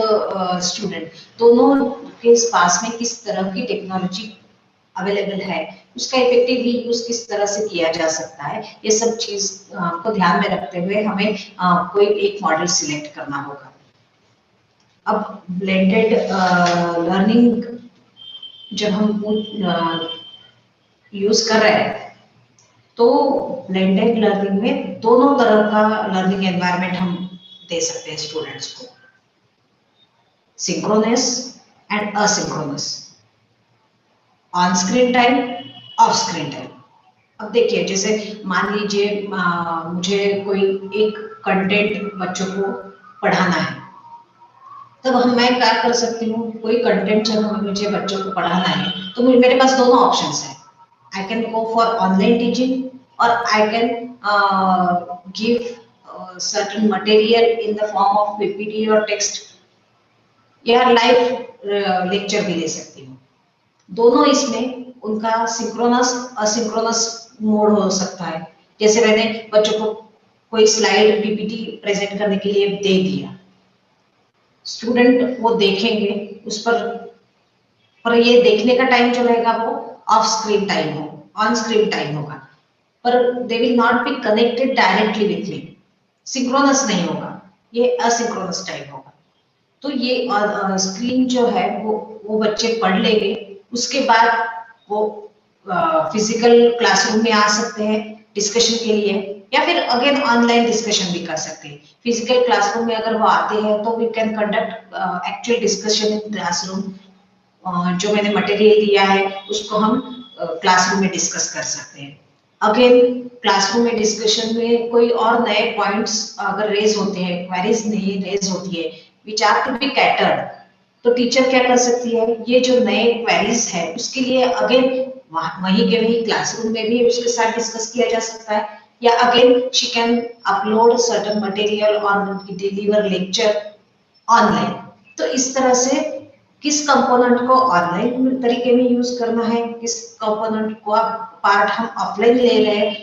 B: student, दोनों के पास में किस तरह की टेक्नोलॉजी अवेलेबल है, उसका इफेक्टिवली यूज किस तरह से किया जा सकता है, ये सब चीज को ध्यान में रखते हुए हमें कोई एक मॉडल सिलेक्ट करना होगा। अब ब्लेंडेड लर्निंग जब हम यूज कर रहे हैं, तो ब्लेंडेड लर्निंग में दोनों तरह का लर्निंग एनवायरनमेंट हम दे सकते हैं स्टूडेंट्स को। Synchronous and asynchronous, on screen time, off screen time. अब देखिए, जैसे मान लीजिए मुझे कोई एक कंटेंट बच्चों को पढ़ाना है, तब मैं क्या कर सकती हूँ, कोई कंटेंट जब मुझे बच्चों को पढ़ाना है तो मेरे पास दोनों ऑप्शंस हैं। I can go for online teaching और I can give certain material in the form of PPT और टेक्स्ट, या लाइव लेक्चर भी ले सकती हूँ। दोनों इसमें उनका सिंक्रोनस असिंक्रोनस मोड हो सकता है। जैसे मैंने बच्चों को कोई स्लाइड पीपीटी प्रेजेंट करने के लिए दे दिया, स्टूडेंट वो देखेंगे उस पर ये देखने का टाइम जो रहेगा वो ऑफ स्क्रीन टाइम हो, ऑन स्क्रीन टाइम होगा, पर दे will not be connected directly with me, synchronous नहीं होगा, ये असिंक्रोनस टाइम होगा। तो ये स्क्रीन जो है वो बच्चे पढ़ लेंगे, उसके बाद वो फिजिकल क्लासरूम में आ सकते हैं डिस्कशन के लिए, या फिर अगेन ऑनलाइन डिस्कशन भी कर सकते हैं। फिजिकल क्लासरूम में अगर वो आते हैं तो we can conduct actual discussion in classroom, जो मैंने मटेरियल दिया है उसको हम क्लासरूम में डिस्कस कर सकते हैं। अगेन क्लासरूम में डिस्कशन में कोई और नए पॉइंट्स अगर रेज होते हैं, क्वेरीज नहीं रेज होती है which are to be catered, तो टीचर क्या कर सकती है, ये जो नए क्वेरीज है उसके लिए अगेन वहीं के वहीं क्लासरूम में भी उसके साथ डिस्कस किया जा सकता है, या again she can upload certain material और डिलीवर लेक्चर ऑनलाइन। तो इस तरह से किस कंपोनेंट को ऑनलाइन तरीके में यूज करना है, किस कंपोनेंट को पार्ट हम ऑफलाइन ले रहे हैं,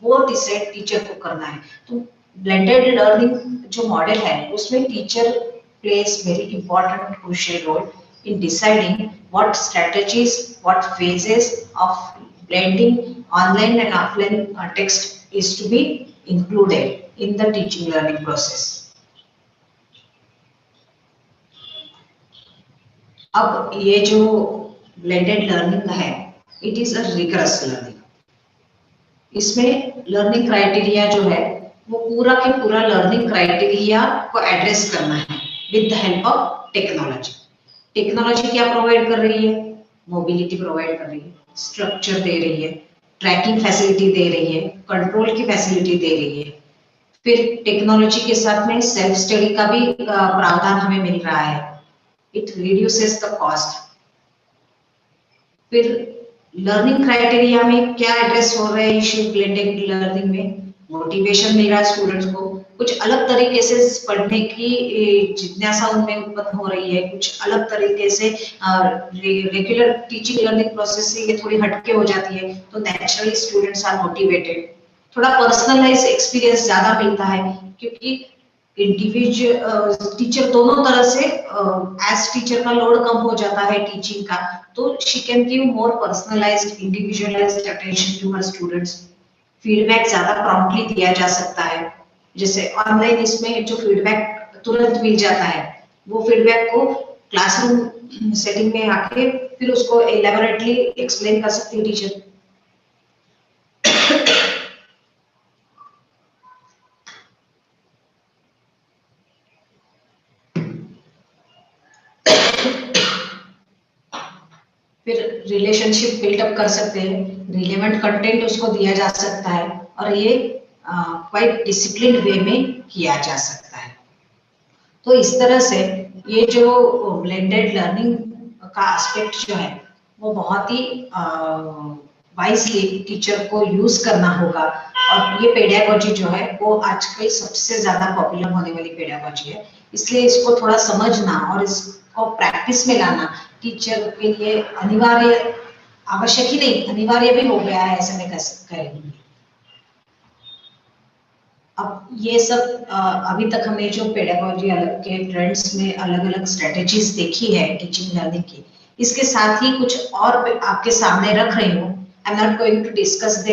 B: वो डिसाइड टीचर को करना है। तो ब्लेंडेड लर्निंग जो मॉडल है उसमें teacher plays very important crucial role in deciding what strategies, what phases of blending online and offline text is to be included in the teaching learning process. अब ये जो blended learning है, it is a rigorous learning. इसमें learning criteria जो है वो पूरा के पूरा लर्निंग क्राइटेरिया को एड्रेस करना है with the help of technology. Technology क्या प्रोवाइड कर रही है, मोबिलिटी प्रोवाइड कर रही है, स्ट्रक्चर दे रही है, ट्रैकिंग फैसिलिटी दे रही है, कंट्रोल की फैसिलिटी दे रही है। फिर टेक्नोलॉजी के साथ में सेल्फ स्टडी का भी प्रावधान हमें मिल रहा है, इट रिड्यूसेस द कॉस्ट। फिर लर्निंग क्राइटेरिया में क्या एड्रेस हो रहा है इश्यू ब्लेंडेड लर्निंग में, मोटिवेशन मिल रहा है स्टूडेंट्स को, कुछ अलग तरीके से पढ़ने की जिज्ञासा उनमें उत्पन्न हो रही है, कुछ अलग तरीके से रेगुलर टीचिंग लर्निंग प्रोसेस से ये थोड़ी हटके हो जाती है, तो नेचुरली स्टूडेंट्स आर मोटिवेटेड। थोड़ा पर्सनलाइज एक्सपीरियंस ज्यादा मिलता है, क्योंकि इंडिविजुअल टीचर दोनों तरह से एज टीचर का लोड कम हो जाता है टीचिंग का, तो she can give more personalized individualized attention to her students. Feedback ज्यादा प्रॉम्प्टली दिया जा सकता है, जैसे ऑनलाइन इसमें जो फीडबैक तुरंत मिल जाता है, वो फीडबैक को क्लासरूम सेटिंग में आके फिर उसको एलेबोरेटली एक्सप्लेन कर सकती है टीचर। फिर रिलेशनशिप बिल्डअप कर सकते हैं, रिलेवेंट कंटेंट उसको दिया जा सकता है, और ये क्वाइट डिसिप्लिन वे में किया जा सकता है। तो इस तरह से ये जो ब्लेंडेड लर्निंग का एस्पेक्ट जो है वो बहुत ही वाइजली टीचर को यूज करना होगा, और ये पेडागोजी जो है वो आजकल सबसे ज्यादा पॉपुलर होने वाली पेडागोजी है, इसलिए इसको थोड़ा समझना और इसको प्रैक्टिस में लाना टीचर के लिए अनिवार्य, आवश्यक ही नहीं अनिवार्य भी हो गया है, ऐसे मैं कहेंगे। अब ये सब अभी तक हमने जो पेडागोजी अलग के ट्रेंड्स में अलग अलग स्ट्रेटेजीज देखी है टीचिंग लर्निंग की, इसके साथ ही कुछ और आपके सामने रख रही हूँ। I am not going to discuss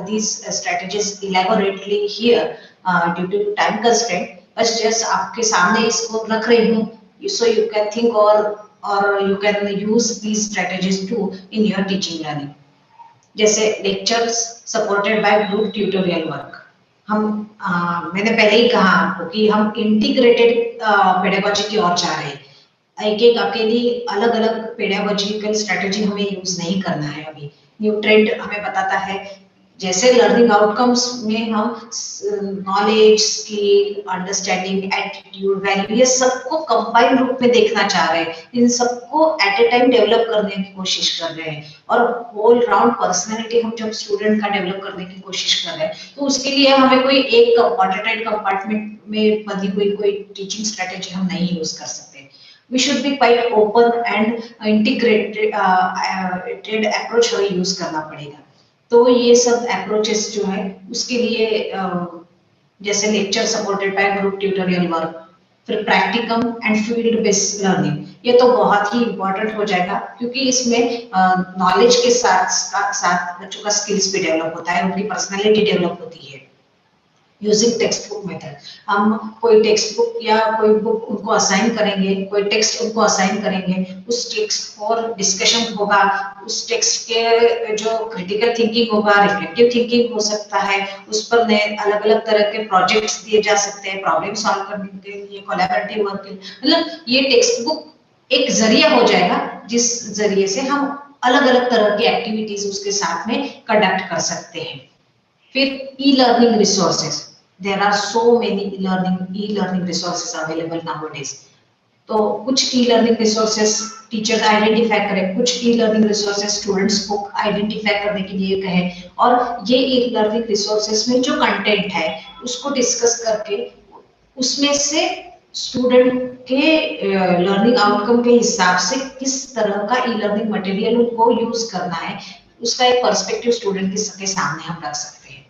B: these strategies elaborately here due to time constraint, बस जस्ट आपके सामने इसको रख रही हूँ so you can think or you can use these strategies too in your teaching learning. जैसे lectures supported by group tutorial work, हम मैंने पहले ही कहा आपको कि हम इंटीग्रेटेड पेडागोजी की ओर जा रहे हैं। एक एक अकेली अलग अलग पेडागोजिकल स्ट्रेटेजी हमें यूज नहीं करना है। अभी न्यू ट्रेंड हमें बताता है जैसे लर्निंग आउटकम्स में हम knowledge, skill, understanding, attitude, value ये सबको कंबाइंड रूप में देखना चाह रहे हैं। इन सबको एट ए टाइम डेवलप करने की कोशिश कर रहे हैं और होल राउंड पर्सनैलिटी हम जब स्टूडेंट का डेवलप करने की कोशिश कर रहे हैं तो उसके लिए हमें कोई एक वाटरटाइट कंपार्टमेंट में बंधी हुई कोई टीचिंग स्ट्रेटेजी हम नहीं यूज कर सकते। We should be quite open and integrated approach हमें यूज करना पड़ेगा। तो ये सब अप्रोचेस जो है उसके लिए जैसे lecture supported by group tutorial work, फिर practicum and field based learning, ये तो बहुत ही इम्पोर्टेंट हो जाएगा क्योंकि इसमें नॉलेज के साथ साथ बच्चों का स्किल्स भी डेवलप होता है, उनकी पर्सनैलिटी डेवलप होती है। यूजिंग टेक्स्ट बुक मेथड, हम कोई टेक्स्ट बुक या कोई बुक उनको असाइन करेंगे, कोई टेक्स्ट उनको असाइन करेंगे, उस टेक्स्ट पर डिस्कशन होगा, उस टेक्स्ट के जो क्रिटिकल थिंकिंग होगा, रिफ्लेक्टिव थिंकिंग हो सकता है, उस पर नए अलग अलग तरह के प्रोजेक्ट्स दिए जा सकते हैं प्रॉब्लम सॉल्व करने के लिए, कोलैबोरेटिव वर्क के लिए। मतलब ये टेक्स्ट बुक एक जरिया हो जाएगा जिस जरिए से हम अलग अलग तरह की एक्टिविटीज उसके साथ में कंडक्ट कर सकते हैं। फिर e learning resources, there are so many e learning resources available nowadays. तो कुछ e learning resources teachers identify करें, कुछ ई लर्निंग रिसोर्सेज स्टूडेंट्स को आइडेंटिफाई करने के लिए कहें और ये ई लर्निंग रिसोर्सेज में जो कंटेंट है उसको डिस्कस करके उसमें से स्टूडेंट के लर्निंग आउटकम के हिसाब से किस तरह का ई लर्निंग मटेरियल उनको यूज करना है उसका एक पर्सपेक्टिव स्टूडेंट के सामने हम रख सकते हैं।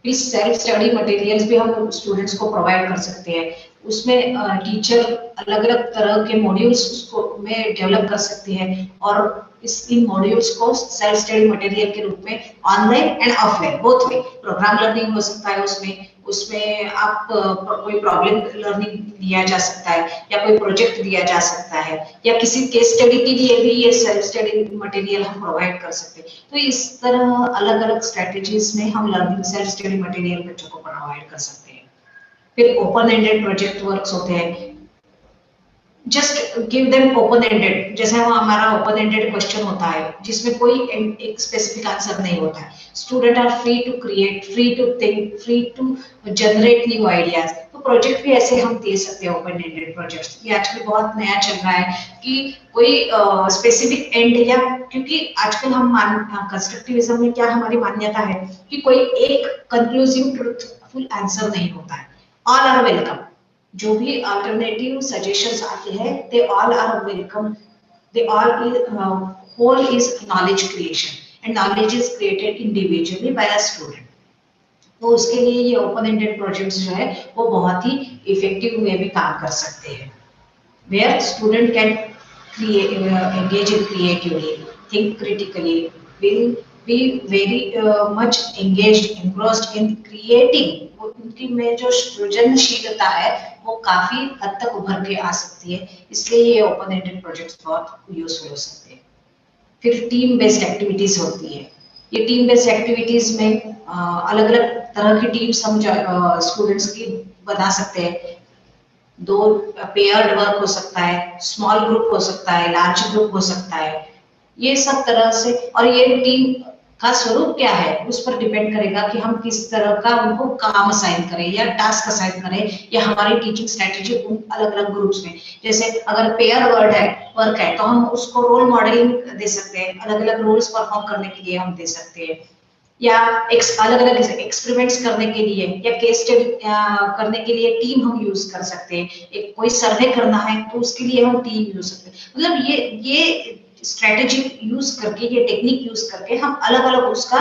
B: फिर सेल्फ स्टडी मटेरियल्स भी हम स्टूडेंट्स को प्रोवाइड कर सकते हैं। उसमें टीचर अलग अलग तरह के मॉड्यूल्स उसको में डेवलप कर सकती है और इन मॉड्यूल्स को सेल्फ स्टडी मटेरियल के रूप में online and offline both way programme learning हो सकता है। उसमें उसमें आप कोई प्रॉब्लम लर्निंग दिया जा सकता है या कोई प्रोजेक्ट दिया जा सकता है या किसी केस स्टडी के लिए भी ये सेल्फ स्टडी मटेरियल हम प्रोवाइड कर सकते हैं। तो इस तरह अलग अलग स्ट्रेटेजीज में हम लर्निंग सेल्फ स्टडी मटेरियल बच्चों को प्रोवाइड कर सकते हैं। फिर ओपन एंडेड प्रोजेक्ट वर्क्स होते हैं, just give them open ended, जैसे वो हमारा ओपन एंडेड क्वेश्चन होता है जिसमें कोई एक स्पेसिफिक आंसर नहीं होता है। Student are free to create, free to think, free to generate new ideas. तो प्रोजेक्ट भी ऐसे हम दे सकते हैं ओपन एंडेड प्रोजेक्ट्स। ये आजकल बहुत नया चल रहा है कि कोई स्पेसिफिक एंड या, क्योंकि आजकल हम कंस्ट्रक्टिविज्म में क्या हमारी मान्यता है कि कोई एक कंक्लूसिव ट्रूथफुल आंसर नहीं होता है। ऑल आर वेलकम, जो भी अल्टरनेटिव सजेशंस आते हैं they all are welcome, they all whole is knowledge creation and knowledge is created individually by a student. तो उसके लिए ये ओपन एंडेड प्रोजेक्ट्स जो है वो बहुत ही इफेक्टिव वे में काम कर सकते हैं, where student can create, engage in creatively, think critically, will be very much engaged, engrossed in creating। उनकी में जो सृजनशीलता है वो काफी हद तक उभर के आ सकती है, इसलिए ये ओपन एंडेड प्रोजेक्ट्स बहुत यूजफुल हो सकते हैं। फिर टीम बेस्ड एक्टिविटीज होती है। ये टीम बेस्ड एक्टिविटीज में अलग अलग तरह की टीम्स हम स्टूडेंट्स की बना सकते हैं। दो पेयर्ड वर्क हो सकता है, स्मॉल ग्रुप हो सकता है, लार्ज ग्रुप हो सकता है, ये सब तरह से। और ये टीम का स्वरूप क्या है उस पर डिपेंड करेगा कि हम किस तरह का उनको काम असाइन करें या टास्क असाइन करें या हमारी टीचिंग स्ट्रेटेजी उन अलग अलग ग्रुप्स में। जैसे अगर पेयर वर्क है तो हम उसको रोल मॉडलिंग दे सकते हैं, अलग अलग रोल्स परफॉर्म करने के लिए हम दे सकते हैं, या अलग अलग एक्सपेरिमेंट्स करने के लिए या केस स्टडी करने के लिए टीम हम यूज कर सकते हैं। एक कोई सर्वे करना है तो उसके लिए हम टीम यूज सकते हैं। मतलब ये स्ट्रेटेजी यूज करके, ये टेक्निक यूज करके हम अलग अलग उसका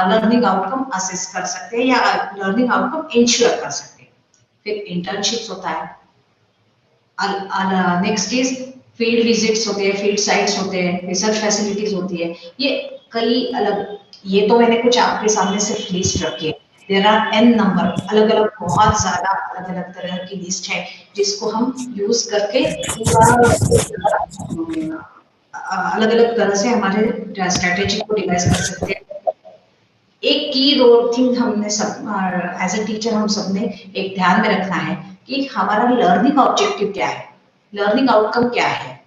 B: लर्निंग आउटकम असेस कर सकते हैं या लर्निंग आउटकम इंश्योर कर सकते हैं। फिर इंटर्नशिप्स होता है। नेक्स्ट इज फील्ड विजिट्स होते हैं, फील्ड साइट्स होते हैं, रिसर्च फैसिलिटीज होती है। ये कई अलग, ये तो मैंने कुछ आपके सामने सिर्फ लिस्ट रखी है। देयर आर एन नंबर, अलग अलग बहुत ज्यादा अलग अलग तरह की लिस्ट है जिसको हम यूज करके पूरा अलग अलग तरह से हमारे स्ट्रेटेजी को डिवाइस कर सकते हैं। एक की रोल थिंग हमने सब एज ए टीचर हम सबने एक ध्यान में रखना है कि हमारा लर्निंग ऑब्जेक्टिव क्या है। लर्निंग आउटकम क्या है,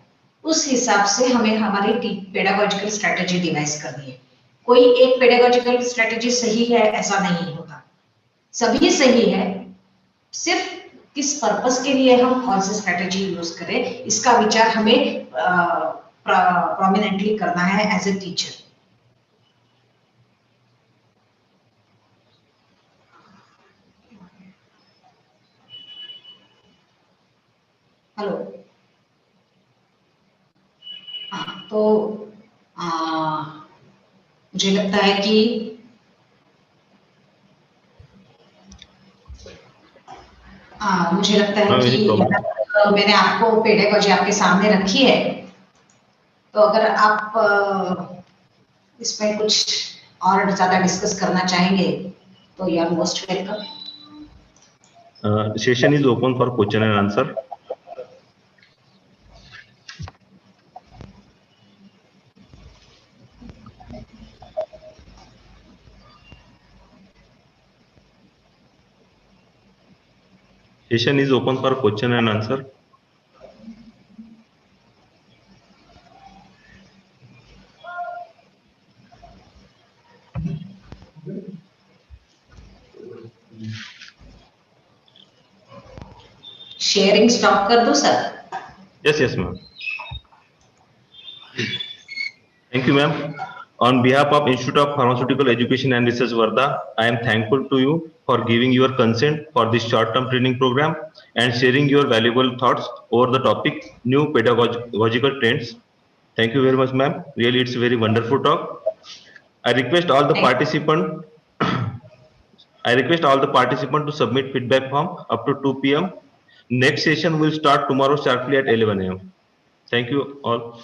B: उस हिसाब से हमें हमारी पेडागोजिकल स्ट्रेटेजी डिवाइस करनी है। कोई एक पेडागोजिकल स्ट्रेटेजी सही है ऐसा नहीं होता, सभी सही है, सिर्फ किस पर्पस के लिए हम कौन सी स्ट्रेटेजी यूज करें इसका विचार हमें प्रोमिनेंटली करना है एज ए टीचर। हेलो, हाँ तो मुझे लगता है कि मुझे लगता है
A: Ma'am, any
B: कि
A: problem?
B: मैंने आपको पेडागोजी आपके सामने रखी है, तो अगर आप इसमें कुछ और ज्यादा डिस्कस करना चाहेंगे तो you are most welcome.
A: Session is open for question and answer. Session is open for question and answer.
B: Sharing stop कर दूं sir?
A: Yes, yes, ma'am. Thank you, ma'am. On behalf of Institute of Pharmaceutical Education and Research, Varda, I am thankful to you for giving your consent for this short-term training program and sharing your valuable thoughts over the topic new pedagogical trends. Thank you very much, ma'am. Really, it's a very wonderful talk. I request all the
B: Thank
A: participants. I request all the participants to submit feedback form up to 2 p.m. Next session will start tomorrow sharply at 11 a.m. Thank you all.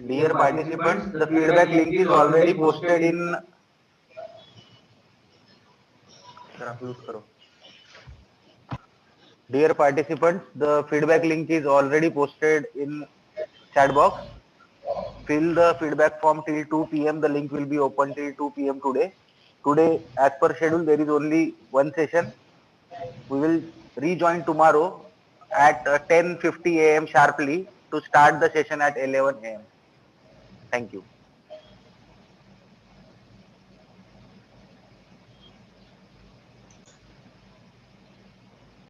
C: Dear participants, the feedback link is already posted in. Dear participants, the feedback link is already posted in chat box. Fill the feedback form till 2 p.m. The link will be open till 2 p.m. today. Today, as per schedule, there is only one session. We will rejoin tomorrow at 10:50 a.m. sharply to start the session at 11 a.m. Thank you.